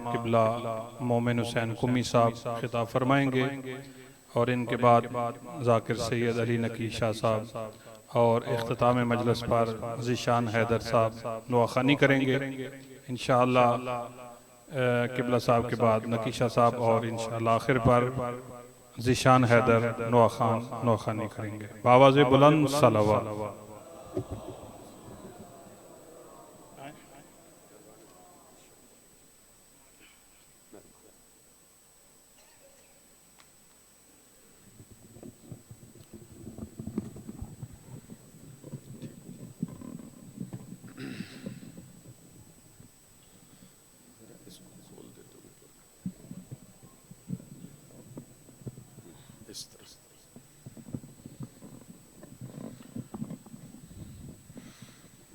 किबला मोमिन हुसैन कुमी साहब खिताब फरमाएंगे और इनके बाद जाकिर सैयद अली नकी शाह साहब और इख्तिताम मजलिस पर ज़ीशान हैदर साहब नुआखानी करेंगे इंशाअल्लाह। किबला साहब के बाद नकीशा साहब और इंशाअल्लाह आखिर पर ज़ीशान हैदर नुआखानी करेंगे। बावाज़े बुलंद सलावत।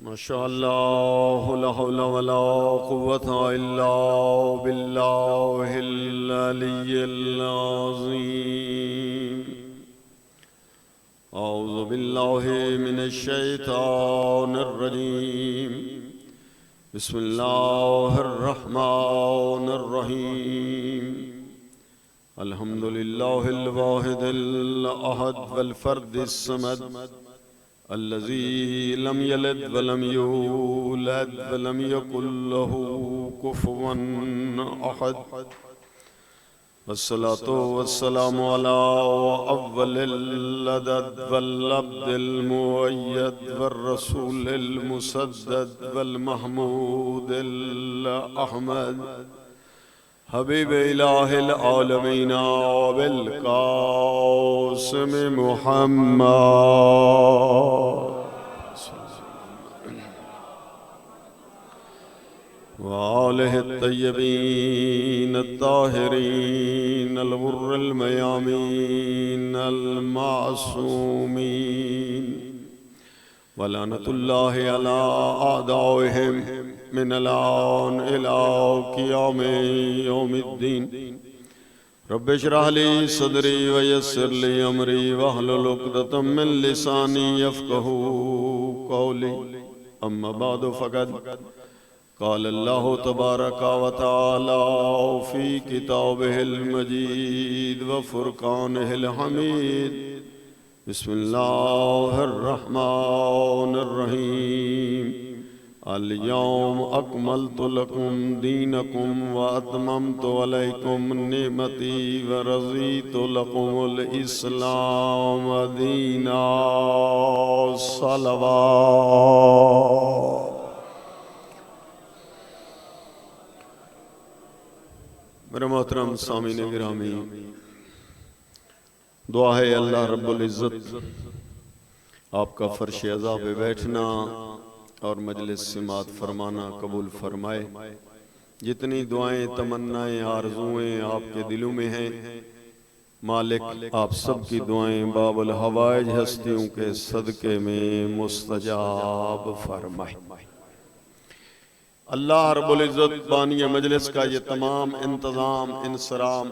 माशाअल्लाह ला हौला वला कुव्वता इल्ला बिल्लाहिल अलिय्यिल अज़ीम। औज़ु बिल्लाहि मिनश शैतानिर रजीम। बिस्मिल्लाहिर रहमानिर रहीम। अल्हम्दुलिल्लाहिल वाहिदिल अहद वल फर्दिस समद अल्लज़ी लम यलिद वलम यूलद वलम यकुल लहू कुफुवन अहद। वस्सलातु वस्सलामु अला अव्वलिल अदद वल अब्दिल मुअय्यद वर रसूलिल मुसद्दद वल महमूदिल अहमद हबीब इलाहिल आलमीन बिल कासिम मुहम्मद व आलिहि तय्यबीन ताहिरीन अल गुर्रिल मयामीन अल मासूमीन व लानतुल्लाहि अला आदाइहिम मिनल आन इला क़ियामि यौमिद्दीन। रब्बि इश्रह ली सदरी व यस्सिर ली अमरी वहलुल उक़दतम मिन लिसानी यफ़क़हू क़ौली। अम्मा बअद फ़क़द क़ाल अल्लाहु तबारक व तआला फ़ी किताबिहिल मजीद व फ़ुरक़ानिहिल हमीद। बिस्मिल्लाहिर रहमानिर रहीम। अल-यौम अकमलतु लकुम दीनकुम व अतममतु अलैकुम निअमती व रज़ीतु लकुमुल इस्लाम दीना। सलवात। मेरे मोहतरम सामीन गिरामी, दुआ है अल्लाह रब्बुल इज़्ज़त आपका फर्श अज़ा पे बैठना और मजलिस सिमात फरमाना कबूल फरमाए। जितनी दुआएं तमन्नाएं आरज़ुएं आपके दिलों में हैं, मालिक आप सब की दुआएं बाबुल हवाइज हस्तियों के सदक़े में मुस्तजाब फरमाए। अल्लाह रब्बुल इज़्ज़त बानी मजलिस का ये तमाम इंतज़ाम इंसराम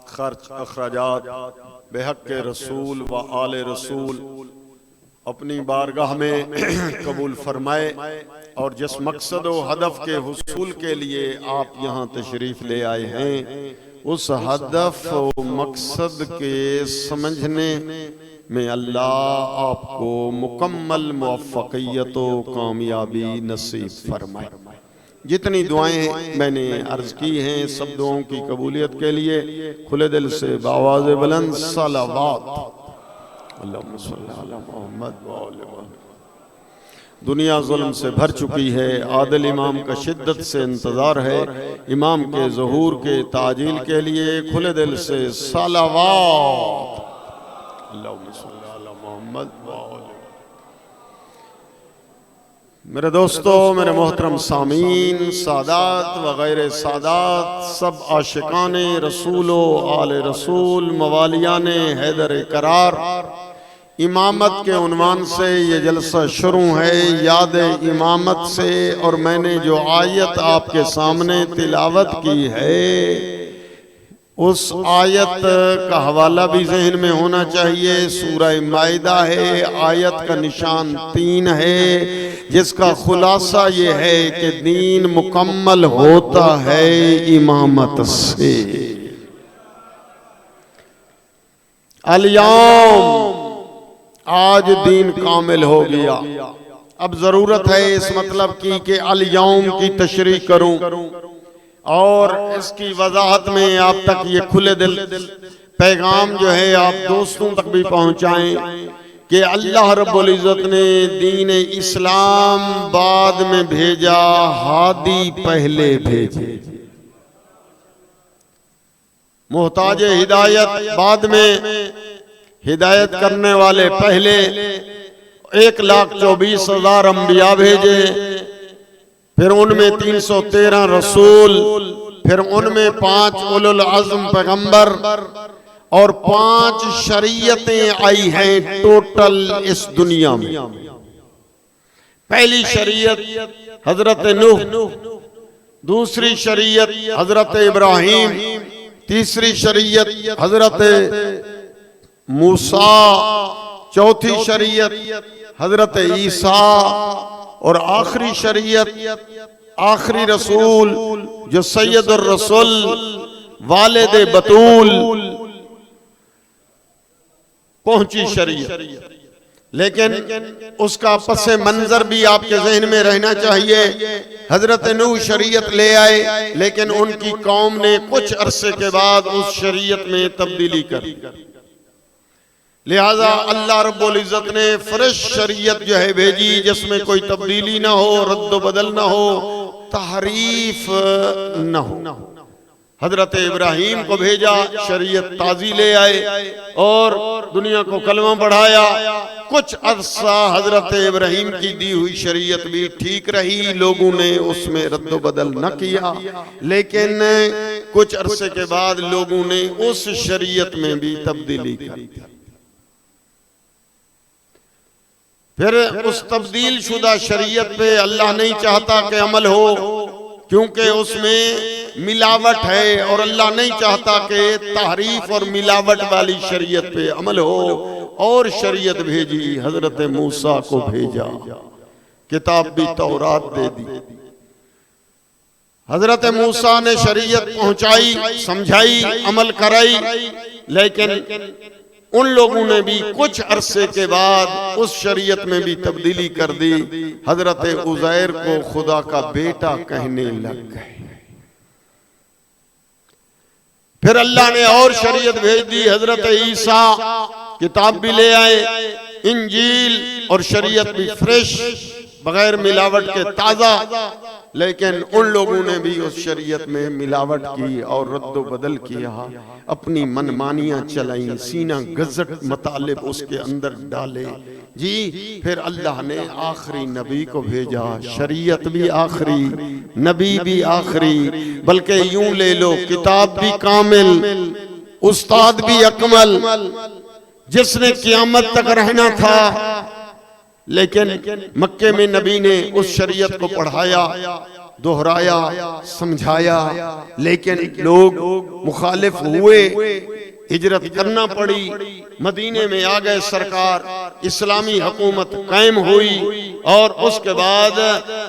खर्च अखराजात बेहक़ रसूल व आले रसूल अपनी बारगाह में कबूल फरमाए और जिस मकसद व हदफ के हुसूल के लिए आप यहाँ तशरीफ़ ले आए हैं, उस हदफ व मकसद के समझने में अल्लाह आपको मुकम्मल मुवफ़्फ़क़ियत व कामयाबी नसीब फरमाए। जितनी दुआएं मैंने अर्ज़ की हैं, सब दुआओं की कबूलियत के लिए खुले दिल से बावाज़े बुलंद सलावत। अल्लाहुम्मा सल्ली अला मुहम्मद व आले मुहम्मद। दुनिया ज़ुल्म से भर चुकी है, आदिल इमाम का शिद्दत से इंतज़ार है। इमाम के ज़हूर के ताजील के लिए खुले दिल से सलावत। अल्लाहुम्मा सल्ली अला मुहम्मद व आले। मेरे दोस्तों, मेरे मोहतरम सामीन, सादात वग़ैर सादात, सब आशिकाने रसूल व आले रसूल, मवालियाने हैदर करार, इमामत के उन्वान से ये जलसा शुरू है, याद इमामत से। और मैंने जो आयत आपके सामने तिलावत की है, उस आयत का हवाला भी जहन में होना चाहिए। सूरह माइदा है, आयत का निशान 3 है, जिसका खुलासा ये है कि दीन मुकम्मल होता है इमामत से। अल-यौम, आज दीन कामिल हो गया। अब जरूरत है इस मतलब की कि अल-यौम की तशरीह करूं और इसकी वजाहत में आप तक ये खुले दिल पैगाम जो है आप दोस्तों तक भी पहुंचाएं कि अल्लाह रब्बुल इज़्ज़त ने दीन इस्लाम बाद में भेजा, हादी पहले भेजे। मोहताज हिदायत बाद में, हिदायत करने वाले पहले। 1,24,000 अंबिया भेजे, फिर उनमें 313 रसूल, फिर उनमें 5 उलुल अज़्म पैगंबर और 5 शरीयतें आई हैं टोटल इस दुनिया में। पहली शरीयत हजरत नूह, दूसरी शरीयत हजरत इब्राहीम, तीसरी शरीयत हजरत मूसा, चौथी शरीयत हजरत ईसा और आखिरी शरीयत आखिरी रसूल जो सैयदुर रसूल वालिद बतूल पहुंची शरीयत। लेकिन उसका पसे मंजर भी आपके जहन में रहना चाहिए। हजरत नूह शरीयत ले आए, लेकिन उनकी कौम ने कुछ अरसे के बाद उस शरीयत में तब्दीली कर। लिहाजा अल्लाह रब्बुल इज़्ज़त ने फ्रेश शरीयत जो है भेजी, जिसमें कोई तब्दीली ना हो, रद्द बदल ना हो, तहरीफ ना हो। हजरत इब्राहीम को भेजा, शरीयत ताजी ले आए और दुनिया को कलमा बढ़ाया। कुछ अरसा हजरत इब्राहीम की दी हुई शरीयत भी ठीक रही, लोगों ने उसमें रद्द बदल न किया, लेकिन कुछ अरसे के बाद लोगों ने उस शरीयत में भी तब्दीली कर दी। फिर उस तब्दील शुदा शरीयत पे अल्लाह नहीं चाहता कि अमल हो, क्योंकि उसमें मिलावट है और अल्लाह नहीं चाहता कि तहरीफ और मिलावट वाली शरीयत पे अमल हो। और शरीयत भेजी, हजरत मूसा को भेजा, किताब भी तौरात दे दी। हजरत मूसा ने शरीयत पहुंचाई, समझाई, अमल कराई, लेकिन उन लोगों ने भी कुछ अरसे के बाद उस शरीयत में भी तब्दीली कर दी। हजरत उज़ैर को खुदा का बेटा कहने लग गए। फिर अल्लाह ने और शरीयत भेज दी, हजरत ईसा किताब भी ले आए, इंजील और शरीयत भी फ्रेश, बगैर मिलावट के ताजा। लेकिन उन लोगों ने भी उस शरीयत में मिलावट की और रद्द बदल किया, अपनी मनमानियां चलाई, सीना गजट मतालिब उसके अंदर डाले जी। फिर अल्लाह ने आखिरी नबी को भेजा, शरीयत भी आखिरी, नबी भी आखिरी, बल्कि यूं ले लो किताब भी कामिल, उस्ताद भी अकमल, जिसने क़यामत तक रहना था। लेकिन मक्के में नबी ने उस शरीयत को पढ़ाया, दोहराया, समझाया, लेकिन लोग मुखालिफ हुए, हिजरत करना पड़ी, मदीने में आ गए सरकार, इस्लामी हुकूमत कायम हुई और उसके बाद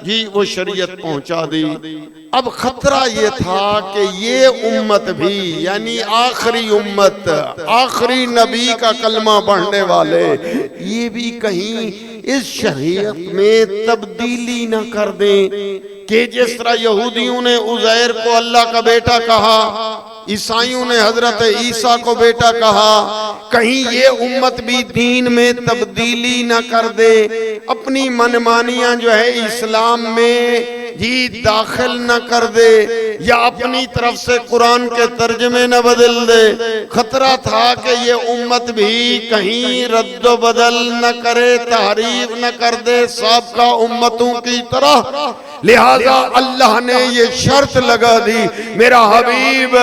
जी वो शरीयत पहुंचा दी। अब खतरा ये था कि ये उम्मत भी, यानी आखिरी उम्मत, आखिरी नबी का कलमा पढ़ने वाले, ये भी कहीं इस शरीयत में तब्दीली न कर दें कि जिस तरह यहूदियों ने उज़ैर को अल्लाह का बेटा कहा, ईसाइयों ने हजरत ईसा को बेटा कहा, कहीं ये उम्मत भी दीन में तब्दीली न कर दे, अपनी मनमानियां जो है इस्लाम में जी दाखिल न कर दे, या अपनी तरफ से कुरान के तर्जमे न बदल दे। खतरा था कि ये उम्मत भी कहीं रद्द बदल न करे, तहरीफ न कर दे, साबका उम्मतों की तरह लिहाजा अल्लाह ने ये शर्त लगा दी, मेरा हबीब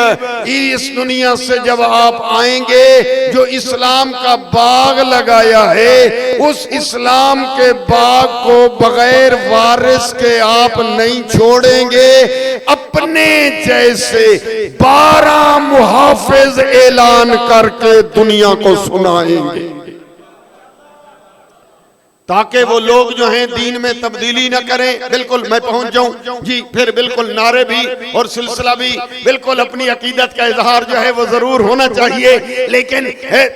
इस दुनिया से जब आप आएंगे, जो इस्लाम का बाग लगाया है उस इस्लाम के बाग को बगैर वारिस के आप नहीं छोड़ेंगे। अपने जैसे 12 मुहाफिज ऐलान करके दुनिया को सुनाएंगे, ताकि वो लोग जो हैं दीन में तब्दीली न करें। बिल्कुल मैं पहुंच जाऊं जी, फिर बिल्कुल नारे भी और सिलसिला भी, बिल्कुल अपनी अकीदत का इजहार जो है वो जरूर होना चाहिए, लेकिन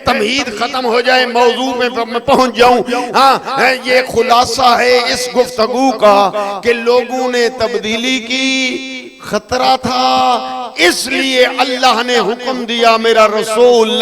तमहीद खत्म हो जाए, मौजू में मैं पहुंच जाऊं। हाँ, ये खुलासा है इस गुफ्तगू का कि लोगों ने तब्दीली की, खतरा था, इसलिए अल्लाह ने हुक्म दिया, मेरा रसूल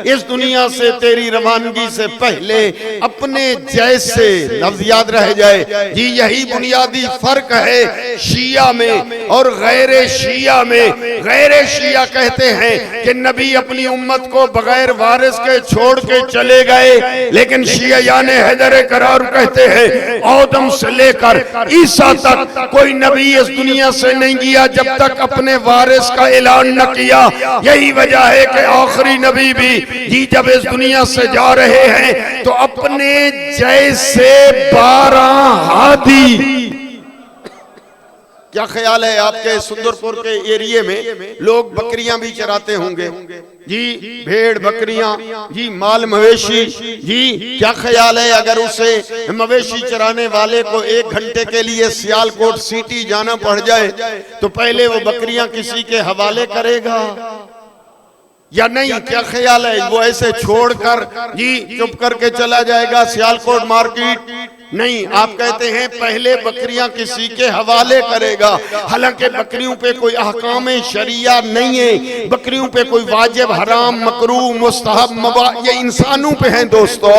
इस दुनिया से तेरी रवानगी से पहले अपने जैसे, लफ्ज याद रह जाए जी, यही बुनियादी फर्क है शिया में और गैर शिया में। गैर शिया कहते हैं कि नबी अपनी उम्मत को बगैर वारिस के छोड़ के चले गए, लेकिन शिया यानी हैदर करार कहते हैं आदम से लेकर ईसा तक कोई नबी इस दुनिया से नहीं गया जब तक अपने वारिस का ऐलान न किया। यही वजह है कि आखिरी नबी भी जी जब इस दुनिया से जा रहे हैं तो अपने जैसे 12 हादी। क्या ख्याल है आपके सुंदरपुर के एरिया में लोग बकरियां भी चराते होंगे जी, भेड़ बकरियां जी, माल मवेशी जी, क्या ख्याल है अगर उसे मवेशी चराने वाले को 1 घंटे के लिए सियालकोट सिटी जाना पड़ जाए तो पहले वो बकरियां किसी के हवाले करेगा या नहीं? क्या ख्याल है, वो ऐसे छोड़कर जी चुप करके चला जाएगा सियालकोट मार्केट? नहीं, आप कहते हैं पहले बकरियां किसी के हवाले करेगा। हालांकि बकरियों पे कोई अहकाम शरिया नहीं है, बकरियों पे कोई वाजिब हराम मकरूह मुस्तहब मुबाह ये इंसानों पे हैं दोस्तों।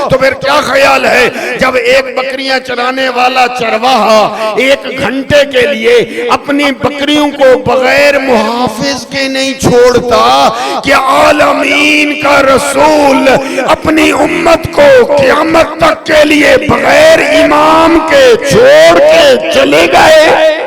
तो फिर क्या ख्याल है जब एक बकरियां चराने वाला चरवाहा 1 घंटे के लिए अपनी बकरियों को बगैर मुहाफिज के नहीं छोड़ता, कि आलमीन का रसूल अपनी उम्मत को क़यामत तक के लिए बगैर इमाम के छोड़ के चले गए।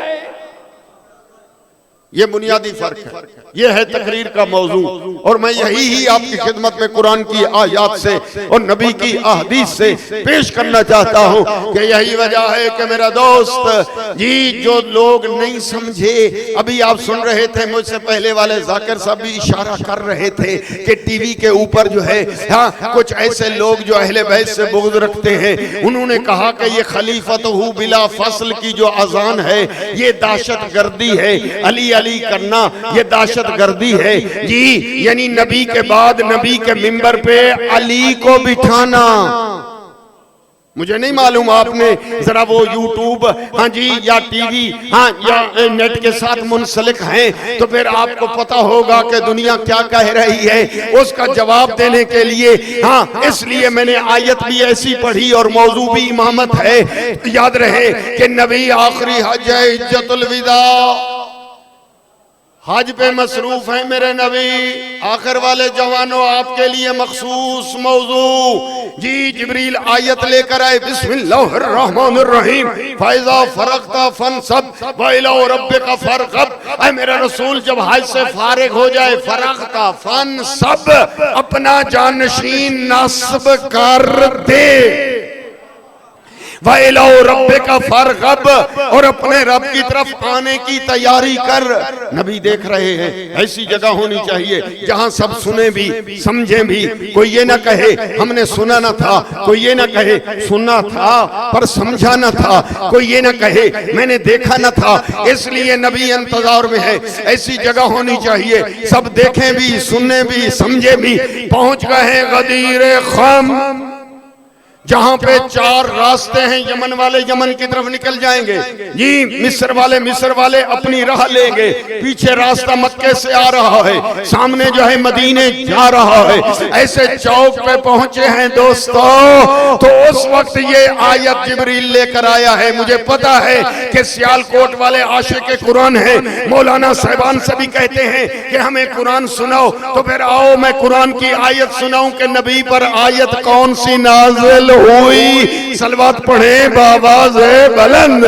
ये बुनियादी फर्क है, ये है तकरीर का मौजू। और मैं यही ही आपकी खिदमत में कुरान की आयत से और नबी की अहदीस से पेश करना चाहता हूँ कि यही वजह है कि मेरा दोस्त जी, जो लोग नहीं समझे, अभी आप सुन रहे थे मुझसे पहले वाले जाकिर साहब भी इशारा कर रहे थे कि टीवी के ऊपर जो है हाँ कुछ ऐसे लोग जो अहले बैत से बुग़्ज़ रखते हैं, उन्होंने कहा कि ये खलीफतहू बिला फसल की जो अजान है ये दहशत गर्दी है, अली अली करना ये दहशत गर्दी है जी, यानी नबी के बाद नबी के मिंबर पे अली को बिठाना। मुझे नहीं मालूम आपने जरा वो यूट्यूब हाँ जी या टीवी हाँ या नेट के साथ मुंसलिक हैं तो फिर आपको पता होगा कि दुनिया क्या कह रही है, उसका जवाब देने के लिए हाँ इसलिए मैंने आयत भी ऐसी पढ़ी और मौजू भी इमामत है। याद रहे कि नबी आखिरी हज हिज्जतुल विदा हज पे मसरूफ है मेरे नबी, आखिर वाले जवानों आपके लिए मखसूस मौजू जी। जिब्रील आयत लेकर आए, बिस्मिल्लाहिर्रहमानिर्रहीम, फैज़ा फरग़ता फनसब व इला रब्बिका फरग़ब। ऐ मेरा रसूल जब हज से फारिग हो जाए, फरग़ता फनसब, अपना जानशीन नस्ब कर दे, वैलो रब्बे का फरग़ब, और अपने रब की तरफ आने की तैयारी कर। नबी देख रहे हैं, ऐसी जगह होनी चाहिए जहां सब सुने भी समझे भी, कोई ये ना कहे हमने सुना ना था, कोई ये ना कहे सुना था पर समझा ना था, कोई ये ना कहे मैंने देखा ना था। इसलिए नबी इंतजार में है, ऐसी जगह होनी चाहिए सब देखें भी सुने भी समझे भी। पहुंच गए हैं गदीर ख़म, जहां पे 4 रास्ते हैं, यमन वाले यमन की तरफ निकल जाएंगे जी, मिस्र वाले अपनी राह लेंगे, पीछे रास्ता मक्के से आ रहा है, सामने जो है मदीने जा रहा है। ऐसे चौक पे पहुंचे हैं दोस्तों, तो उस वक्त ये आयत जिब्रील लेकर आया है। मुझे पता है कि सियालकोट वाले आशिक़ कुरान हैं, मौलाना साहिबान सभी कहते हैं कि हमें कुरान सुनाओ, तो फिर आओ मैं कुरान की आयत सुनाऊं कि नबी पर आयत कौन सी नाज़िल हुई। सलवात पढ़े बाबाज़े बुलंद।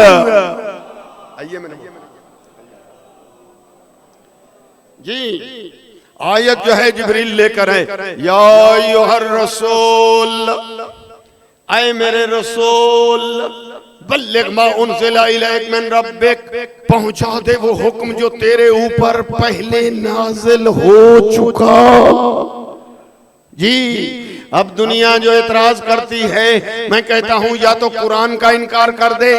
आइए मैंने जी आयत जो है जिब्रील लेकर है, या अय्युहर रसूल, आए मेरे रसूल, बल्लिग मा उनज़िला इलैक मिन रब्बिक, पहुंचा दे वो हुक्म जो तेरे ऊपर पहले नाजिल हो चुका। जी अब दुनिया जो एतराज करती है, मैं कहता हूं या तो कुरान का इनकार कर दे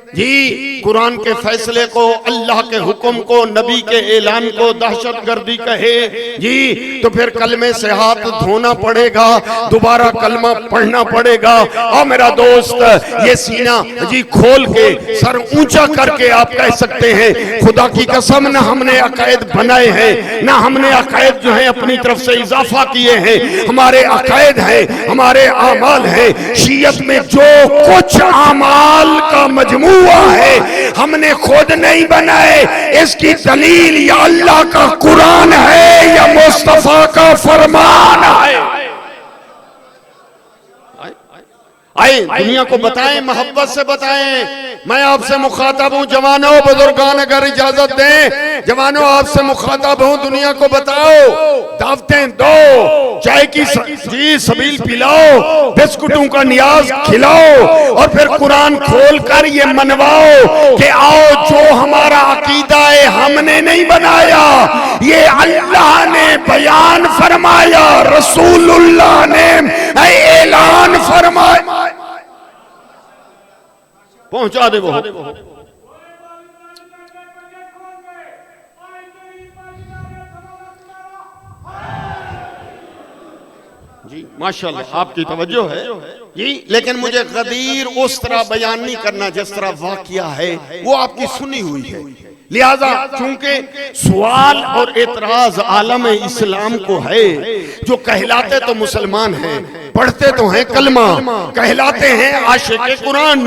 जी, कुरान के फैसले को, अल्लाह के हुक्म को, नबी के ऐलान को दहशतगर्दी कहे जी, तो फिर कलमे से हाथ धोना पड़ेगा, दोबारा कलमा पढ़ना पड़ेगा। और मेरा दोस्त ये सीना जी खोल के सर ऊंचा करके आप कह सकते हैं, खुदा की कसम ना हमने अकायद बनाए हैं, ना हमने अकायद जो है अपनी तरफ से इजाफा किए हैं, हमारे अकायद है, हमारे आमाल है। शीयत में जो कुछ आमाल का मजमुआ है हमने खुद नहीं बनाए, इसकी दलील या अल्लाह का कुरान है या मुस्तफा का फरमान है। आए दुनिया को बताएं, मोहब्बत से बताएं। मैं आपसे मुखातब हूं जवानों, बुजुर्गान अगर इजाजत दें, जवानों आपसे मुखातब हूं, दुनिया को बताओ, दावतें दो, चाय की जी सबील पिलाओ, बिस्कुटों का नियाज खिलाओ, और फिर कुरान खोल कर ये मनवाओ कि आओ जो हमारा अकीदा है हमने नहीं बनाया, ये अल्लाह ने बयान फरमाया, रसूलुल्लाह ने ऐलान फरमाया। पहुंचा दे वो जी, माशाल्लाह आपकी तवज्जो है जी, लेकिन मुझे गदीर उस तरह बयान नहीं करना जिस तरह वाकया है वो आपकी सुनी हुई है। लिहाजा चूंकि सवाल और एतराज आलम इस्लाम को है, जो कहलाते तो मुसलमान हैं, पढ़ते तो हैं कलमा, कहलाते हैं आशिक़े कुरान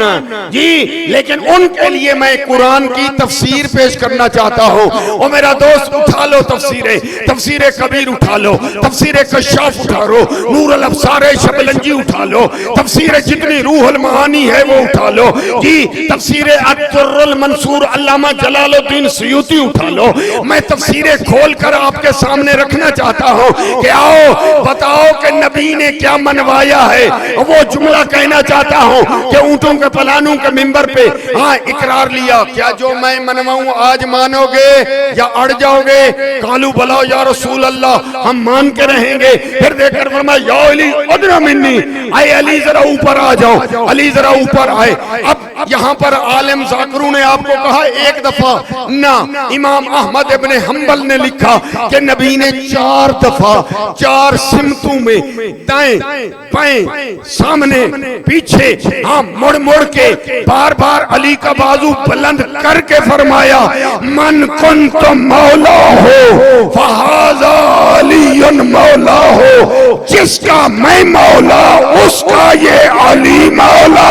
जी, लेकिन उनके लिए मैं कुरान की तफसीर पेश करना चाहता हूं। और मेरा दोस्त उठा लो तफसीर कबीर उठा लो, तफसीर कश्शाफ उठा लो, नूर अल अब्सार शबलंजी उठा लो, तफसीर जितनी रूहुल महानी है वो उठा लो जी, तफसीर अद्दुर्रुल मंसूर अल्लामा जलालुद्दीन सुयूती उठा लो। मैं तफसीरें खोल कर आपके सामने रखना चाहता हूं कि आओ बताओ कि नबी ने क्या मनवाया है। वो जुमला कहना चाहता हूं कि ऊंटों के पलानों के मिंबर पे हाँ इकरार लिया, क्या जो मैं मनवाऊं आज मानोगे या अड़ जाओगे? कालू बलाओ या रसूल अल्लाह, हम मान के रहेंगे। फिर देखकर फरमाया या अली अदना मिन्नी, आए अली जरा ऊपर आ जाओ, अली जरा ऊपर आए। अब यहाँ पर आलिम जाकिरू ने आपको कहा एक दफा ना, इमाम अहमद इब्ने हंबल ने लिखा कि नबी ने 4 दफा 4 सिमतों में, दाएं बाएं सामने पीछे, हाँ मुड़ मुड़ के बार बार अली का बाजू बुलंद करके फरमाया मन कुंत मौला हो फहाज़ा अलीयुन मौला हो, जिसका मैं मौला उसका ये अली मौला,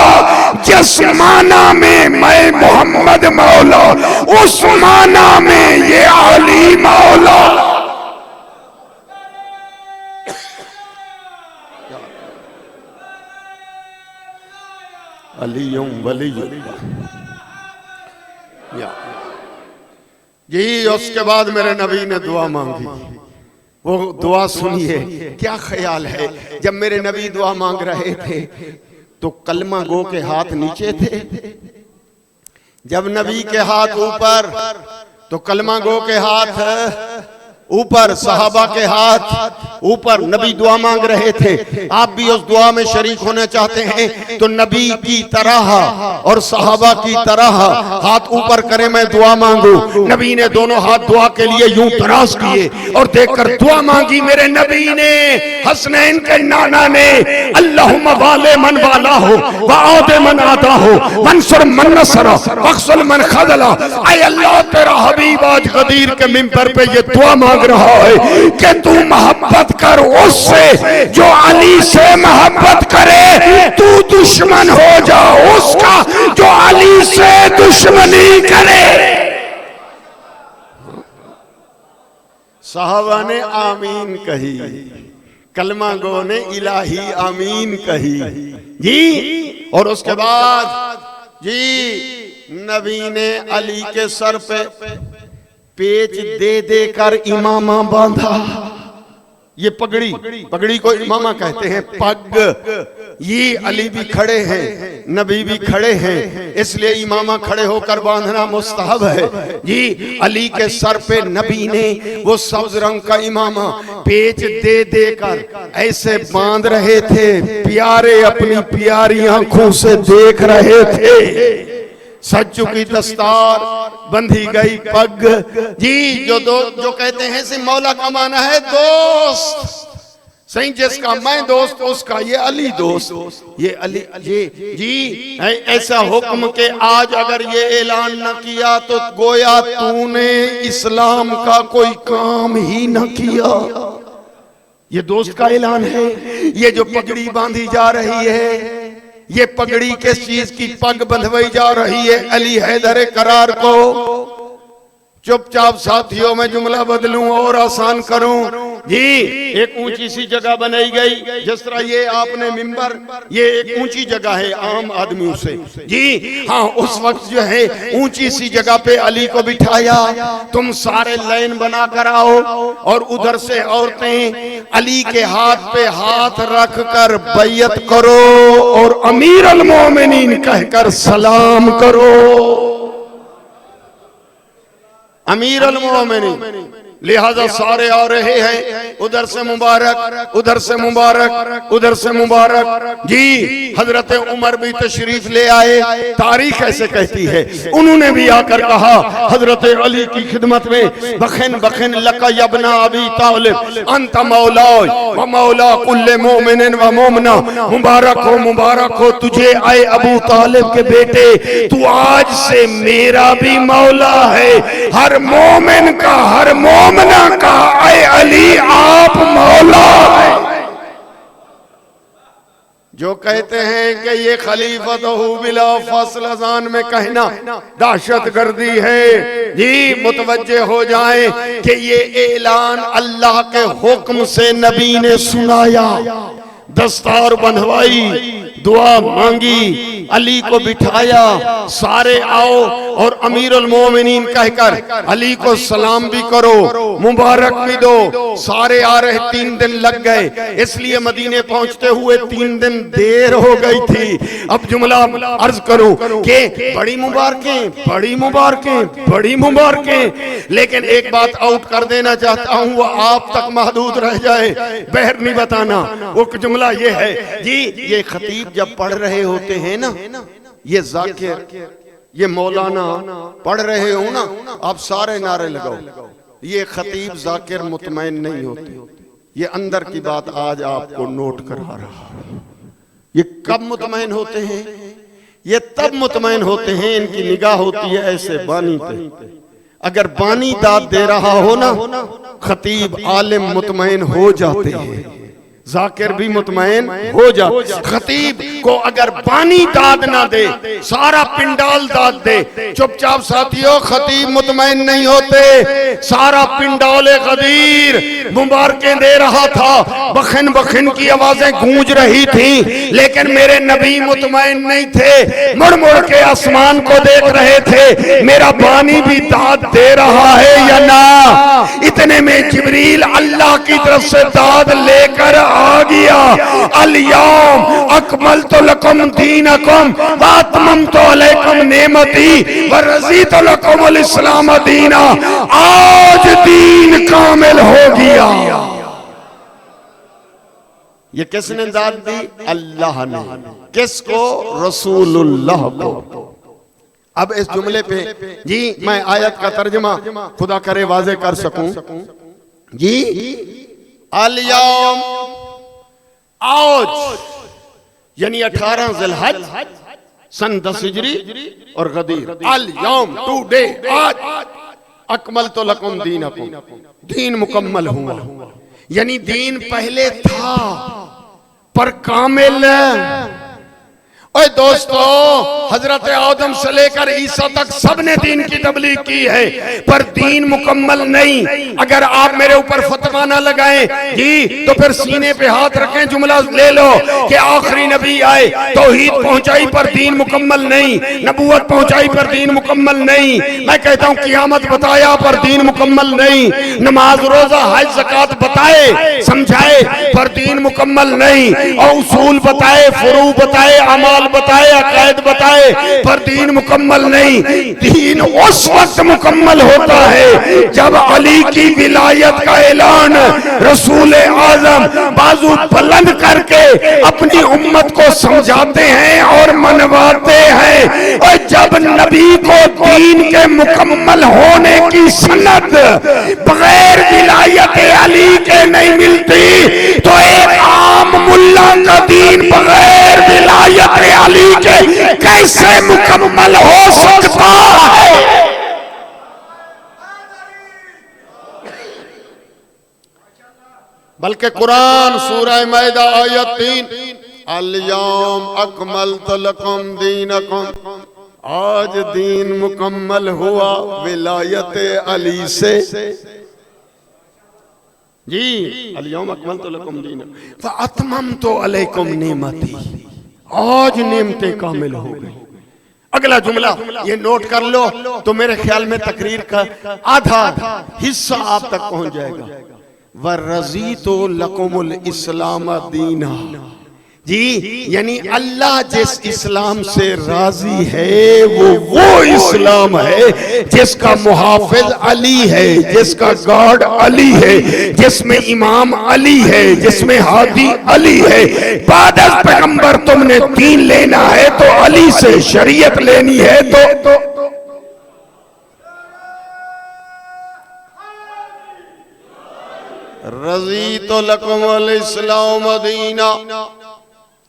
जिस माना में मैं मोहम्मद मौला उस माना में ये अली मौला। अलीयुम वलीयुल्लाह जी। उसके बाद मेरे नबी ने दुआ मांगी, वो दुआ सुनिए क्या ख्याल है। जब मेरे नबी दुआ मांग रहे थे तो कलमा गो के हाथ नीचे थे, जब नबी के हाथ ऊपर तो कलमा गो के हाथ ऊपर, सहाबा के हाथ ऊपर। नबी दुआ मांग रहे थे, आप भी उस दुआ में शरीक होना चाहते हैं तो नबी की तरह और सहाबा की तरह हाथ ऊपर करें, मैं दुआ मांगू। नबी ने दोनों हाथ दुआ के लिए यूं दराज किए और देखकर दुआ मांगी मेरे नबी ने। हसनैन के नाना ने अल्लाहुम्मा वाले मन वाला हो व आदे मन आता हो मंसुर मन नसरा वक्सल मन खजला। ऐ अल्लाह तेरा हबीब आज गदीर के मिंबर पे ये दुआ मांग रहा है कि तू मोहब्बत कर उससे जो अली से मोहब्बत करे, तू दुश्मन हो जा उसका जो अली से दुश्मनी करे। साहबा ने आमीन कही, कलमा गो ने इलाही आमीन कही जी। और उसके बाद जी नबी ने अली के सर पे पेच दे देकर इमामा बांधा। ये पगड़ी, पगड़ी को इमामा कहते हैं, पग। ये अली भी खड़े हैं, नबी भी खड़े हैं, इसलिए इमामा खड़े होकर बांधना मुस्तहब है। जी अली के सर पे नबी ने वो सब्ज रंग का इमामा पेच दे देकर ऐसे बांध रहे थे, प्यारे अपनी प्यारी आंखों से देख रहे थे। सज चुकी दस्तार, बंधी गई पग। जी जो कहते हैं से मौला का माना है दोस्त, सही जिसका मैं दोस्त उसका ये अली दोस्त, ये अली जी ऐसा हुक्म के आज अगर ये ऐलान न किया तो गोया तूने इस्लाम का कोई काम ही न किया। ये दोस्त का ऐलान है। ये जो पगड़ी बांधी जा रही है, ये पगड़ी किस चीज की पग बंधवाई जा रही है? अली हैदर करार को। चुपचाप साथियों में जुमला बदलूं और आसान करूं। जी एक ऊंची सी जगह बनाई गई, जिस तरह ये आपने मिंबर, ये एक ऊंची जगह है आम आदमियों से। जी हाँ, उस वक्त जो है ऊंची सी जगह पे अली को बिठाया, तुम सारे लाइन बना कर आओ और उधर से औरतें अली के हाथ पे हाथ रख कर बैयत करो और अमीर अल मोमिनीन कहकर सलाम करो। अमीर अल मोमिनीन, लिहाजा सारे आ रहे हैं, उधर से मुबारक, उधर से मुबारक, उधर से मुबारक। जी हजरत उमर भी तशरीफ ले आए। तारीख ऐसे कहती है, उन्होंने भी आकर कहा हजरत अली की खिदमत में, बखन बखन लका यबना अबी तालिब अंत मौला व मौला कुल्ले मोमिन व मोमना। मुबारक हो तुझे आए अबू तालिब के बेटे, तू आज से मेरा भी मौला है, हर मोमिन का, हर मोमना का आए अली आप मौला है। जो कहते हैं कि ये खलीफतहू बिला फस्ल अज़ान में कहना दहशतगर्दी है, जी मुतवज्जे हो जाएं कि ये ऐलान अल्लाह के हुक्म से नबी ने सुनाया। दस्तार बंधवाई, दुआ मांगी, अली को बिठाया, सारे आओ और अमीरुल मोमिनीन कहकर अली को सलाम भी करो, मुबारक भी दो। सारे आ रहे, 3 दिन लग गए, इसलिए मदीने पहुंचते हुए 3 दिन देर हो गई थी। अब जुमला अर्ज करूं कि बड़ी मुबारकें, बड़ी मुबारकें, बड़ी मुबारकें। लेकिन एक बात आउट कर देना चाहता हूं, वो आप तक महदूद रह जाए, बहर नहीं बताना। वो जुमला ये है जी, ये खतीब जब पढ़ रहे होते हैं ना, ये जाकिर, ये मौलाना पढ़ रहे हो ना, आप सारे नारे लगाओ। ये खतीब जाकिर मुतमैन नहीं होते। ये अंदर की बात आज आपको नोट करा रहा। ये कब मुतमैन होते हैं? ये तब मुतमैन होते हैं, इनकी निगाह होती है ऐसे बानी पे। अगर बानी दाद दे रहा हो ना, खतीब आलिम मुतमैन हो जाते हैं, जाकिर भी मुतमैन हो जा। खतीब को अगर बानी दाद ना दे, सारा पिंडाल दाद दे, चुपचाप साथियों खतीब मुतमैन नहीं होते। सारा पिंडाल गदीर मुबारकें दे रहा था, बखन बखन की आवाजें गूंज रही थी, लेकिन मेरे नबी मुतमैन नहीं थे, मुड़ मुड़ के आसमान को देख रहे थे, मेरा बानी भी दाद दे रहा है या ना। इतने में जिब्रील अल्लाह की तरफ से दाद लेकर आ गया, अल-यौम अकमलतु लकुम दीनकुम व अतममतु अलैकुम नेमती व रज़ीतु लकुमुल इस्लाम दीना। आज दीन कामिल हो गया। ये किसने दाद दी? अल्लाह ने। किसको? रसूलुल्लाह को। अब इस जुमले पे जी मैं आयत का तर्जुमा खुदा करे वाज़े कर सकूं। जी अल-यौम आज यानी 18 ज़िलहज सन 10 हिजरी और गदीर, अल-यौम टुडे, आज अकमलतु लकुम दीनकुम, दीन मुकम्मल हुआ। यानी दीन पहले था पर कामिल, ओए दोस्तों, हजरत आदम से लेकर ईसा तक सबने दीन की तबलीग की है, पर दीन मुकम्मल नहीं। अगर आप मेरे ऊपर फतवा ना लगाएं जी, तो फिर सीने पे हाथ रखें, जुमला ले लो कि आखिरी नबी आए, तौहीद पहुंचाई पर दीन मुकम्मल नहीं, नबूवत पहुंचाई पर दीन मुकम्मल नहीं। मैं कहता हूं कियामत बताया पर दीन मुकम्मल नहीं, नमाज रोजा हज ज़कात बताए समझाए पर दीन मुकम्मल नहीं, और उसूल बताए, फुरू बताए, अमाल बताए, अकायद बताए, पर दीन मुकम्मल नहीं। दीन उस वक्त मुकम्मल होता है जब अली की विलायत का ऐलान रसूल आजम बाजू बुलंद करके अपनी उम्मत को समझाते हैं और मनवाते हैं। और जब नबी को दीन के मुकम्मल होने की सनद बगैर विलायत अली के नहीं मिलती, तो एक आम मुल्ला का दीन बगैर विलायत अली के कैसे मुकम्मल हो सकता है? बल्कि कुरान सूरह माइदा आयत 3, अल-यौम अकमलतु लकुम दीनकुम, आज दीन मुकम्मल हुआ विलायत अली से जी। अल-यौम अकमलतु लकुम दीनकुम व अतममतु अलैकुम निअमती, आज नेमतें कामिल हो गई। अगला जुमला ये नोट कर लो तो मेरे ख्याल में तकरीर का आधा हिस्सा आप तक पहुंच जाएगा। व रज़ीतु लकुमुल इस्लाम दीना जी, यानी अल्लाह जिस इस्लाम से राजी है वो इस्लाम है जिसका मुहाफिज अली है, जिसका गार्ड अली है, जिसमें इमाम अली है, जिसमें हादी अली है। बाद अज़ पैगंबर तुमने दीन लेना है तो अली से, शरीयत लेनी है तो रज़ीतु लकुमुल इस्लाम दीना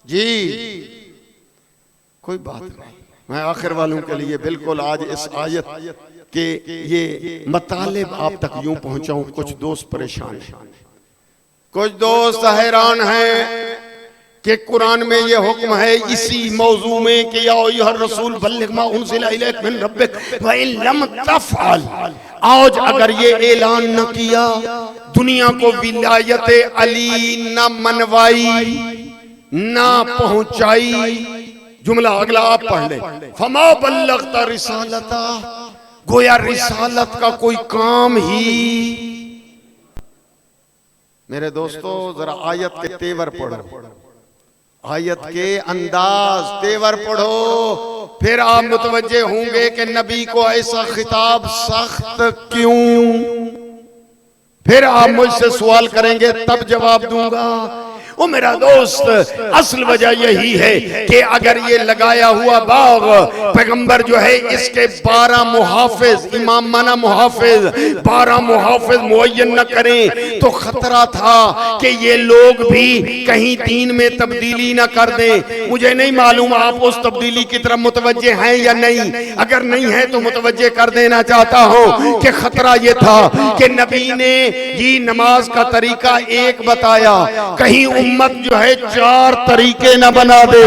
जी। कोई बात नहीं, मैं आखिर वालों के लिए बिल्कुल आज इस आयत के ये मतालिब आप तक यूं पहुंचाऊं। कुछ दोस्त परेशान हैं, कुछ दोस्त हैरान हैं कि कुरान में ये हुक्म है इसी मौजू में कि या अय्युहर रसूल बल्लिग मा उनज़िला इलैक मिन रब्बिक व इन लम तफ़अल। आज अगर ये ऐलान न किया, दुनिया को विलायत अली न मनवाई ना पहुंचाई, जुमला अगला आप पढ़ ले, फमा बल्लगता रिसालता, गोया रिसालत का कोई काम ही। मेरे दोस्तों जरा आयत के तेवर पढ़ो, आयत के अंदाज तेवर पढ़ो, फिर आप मुतवज्जे होंगे कि नबी को ऐसा खिताब सख्त क्यों। फिर आप मुझसे सवाल करेंगे तब जवाब दूंगा। ओ मेरा दोस्त, असल वजह यही है कि अगर ये लगाया हुआ बाग पैगंबर जो है इसके 12 मुहाफिज, इमाम माना मुहाफिज, 12 मुहाफिज मुअय्यन न करें तो खतरा था कि ये लोग भी कहीं दीन में तब्दीली न कर दें। मुझे नहीं मालूम आप उस तब्दीली की तरफ मुतवज्जे हैं या नहीं, अगर नहीं है तो मुतवज्जे कर देना चाहता हूं कि खतरा ये था कि नबी ने जी नमाज का तरीका एक बताया, कहीं उम्मत जो है 4 तरीके न बना दे।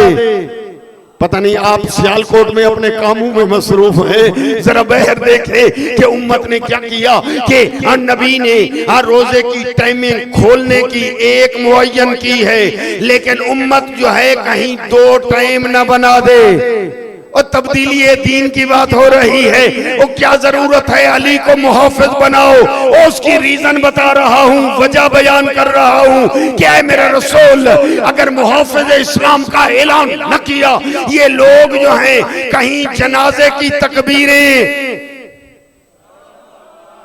पता नहीं आप सियालकोट में अपने कामों में मसरूफ है, जरा बहर देखे कि उम्मत ने क्या किया कि नबी ने रोजे की टाइमिंग खोलने की एक मुअय्यन की है, लेकिन उम्मत जो है कहीं 2 टाइम न बना दे। और तब्दीली दीन की बात हो रही है, वो क्या जरूरत है अली को मुहाफिज बनाओ, और उसकी रीजन बता रहा हूँ, वजह बयान कर रहा हूँ। क्या है मेरा रसूल अगर मुहाफिज इस्लाम का ऐलान न किया, ये लोग जो हैं कहीं जनाजे की तकबीरें,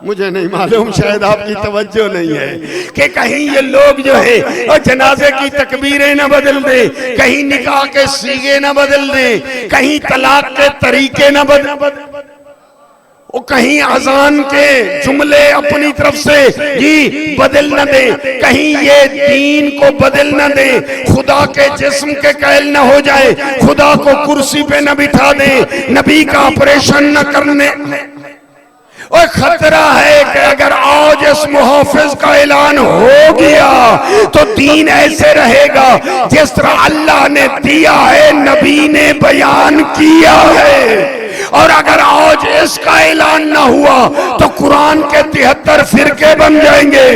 मुझे नहीं मालूम शायद आपकी तवज्जो नहीं है कि कहीं ये लोग जो है और जनाजे की तकबीरें न बदल दे, कहीं निकाह के सीगे न बदल दे, कहीं तलाक के तरीके न बदल, वो कहीं अजान के जुमले अपनी तरफ से जी बदल न दे, कहीं ये दीन को बदल न दे, खुदा के जिस्म के कैल न हो जाए, खुदा को कुर्सी पे न बिठा दे, नबी का ऑपरेशन न करने। और खतरा है कि अगर आज इस मुहाफिज का ऐलान हो गया तो दीन ऐसे रहेगा जिस तरह अल्लाह ने दिया है, नबी ने बयान किया है। और अगर आज इसका ऐलान ना हुआ तो कुरान के 73 फिरके बन जाएंगे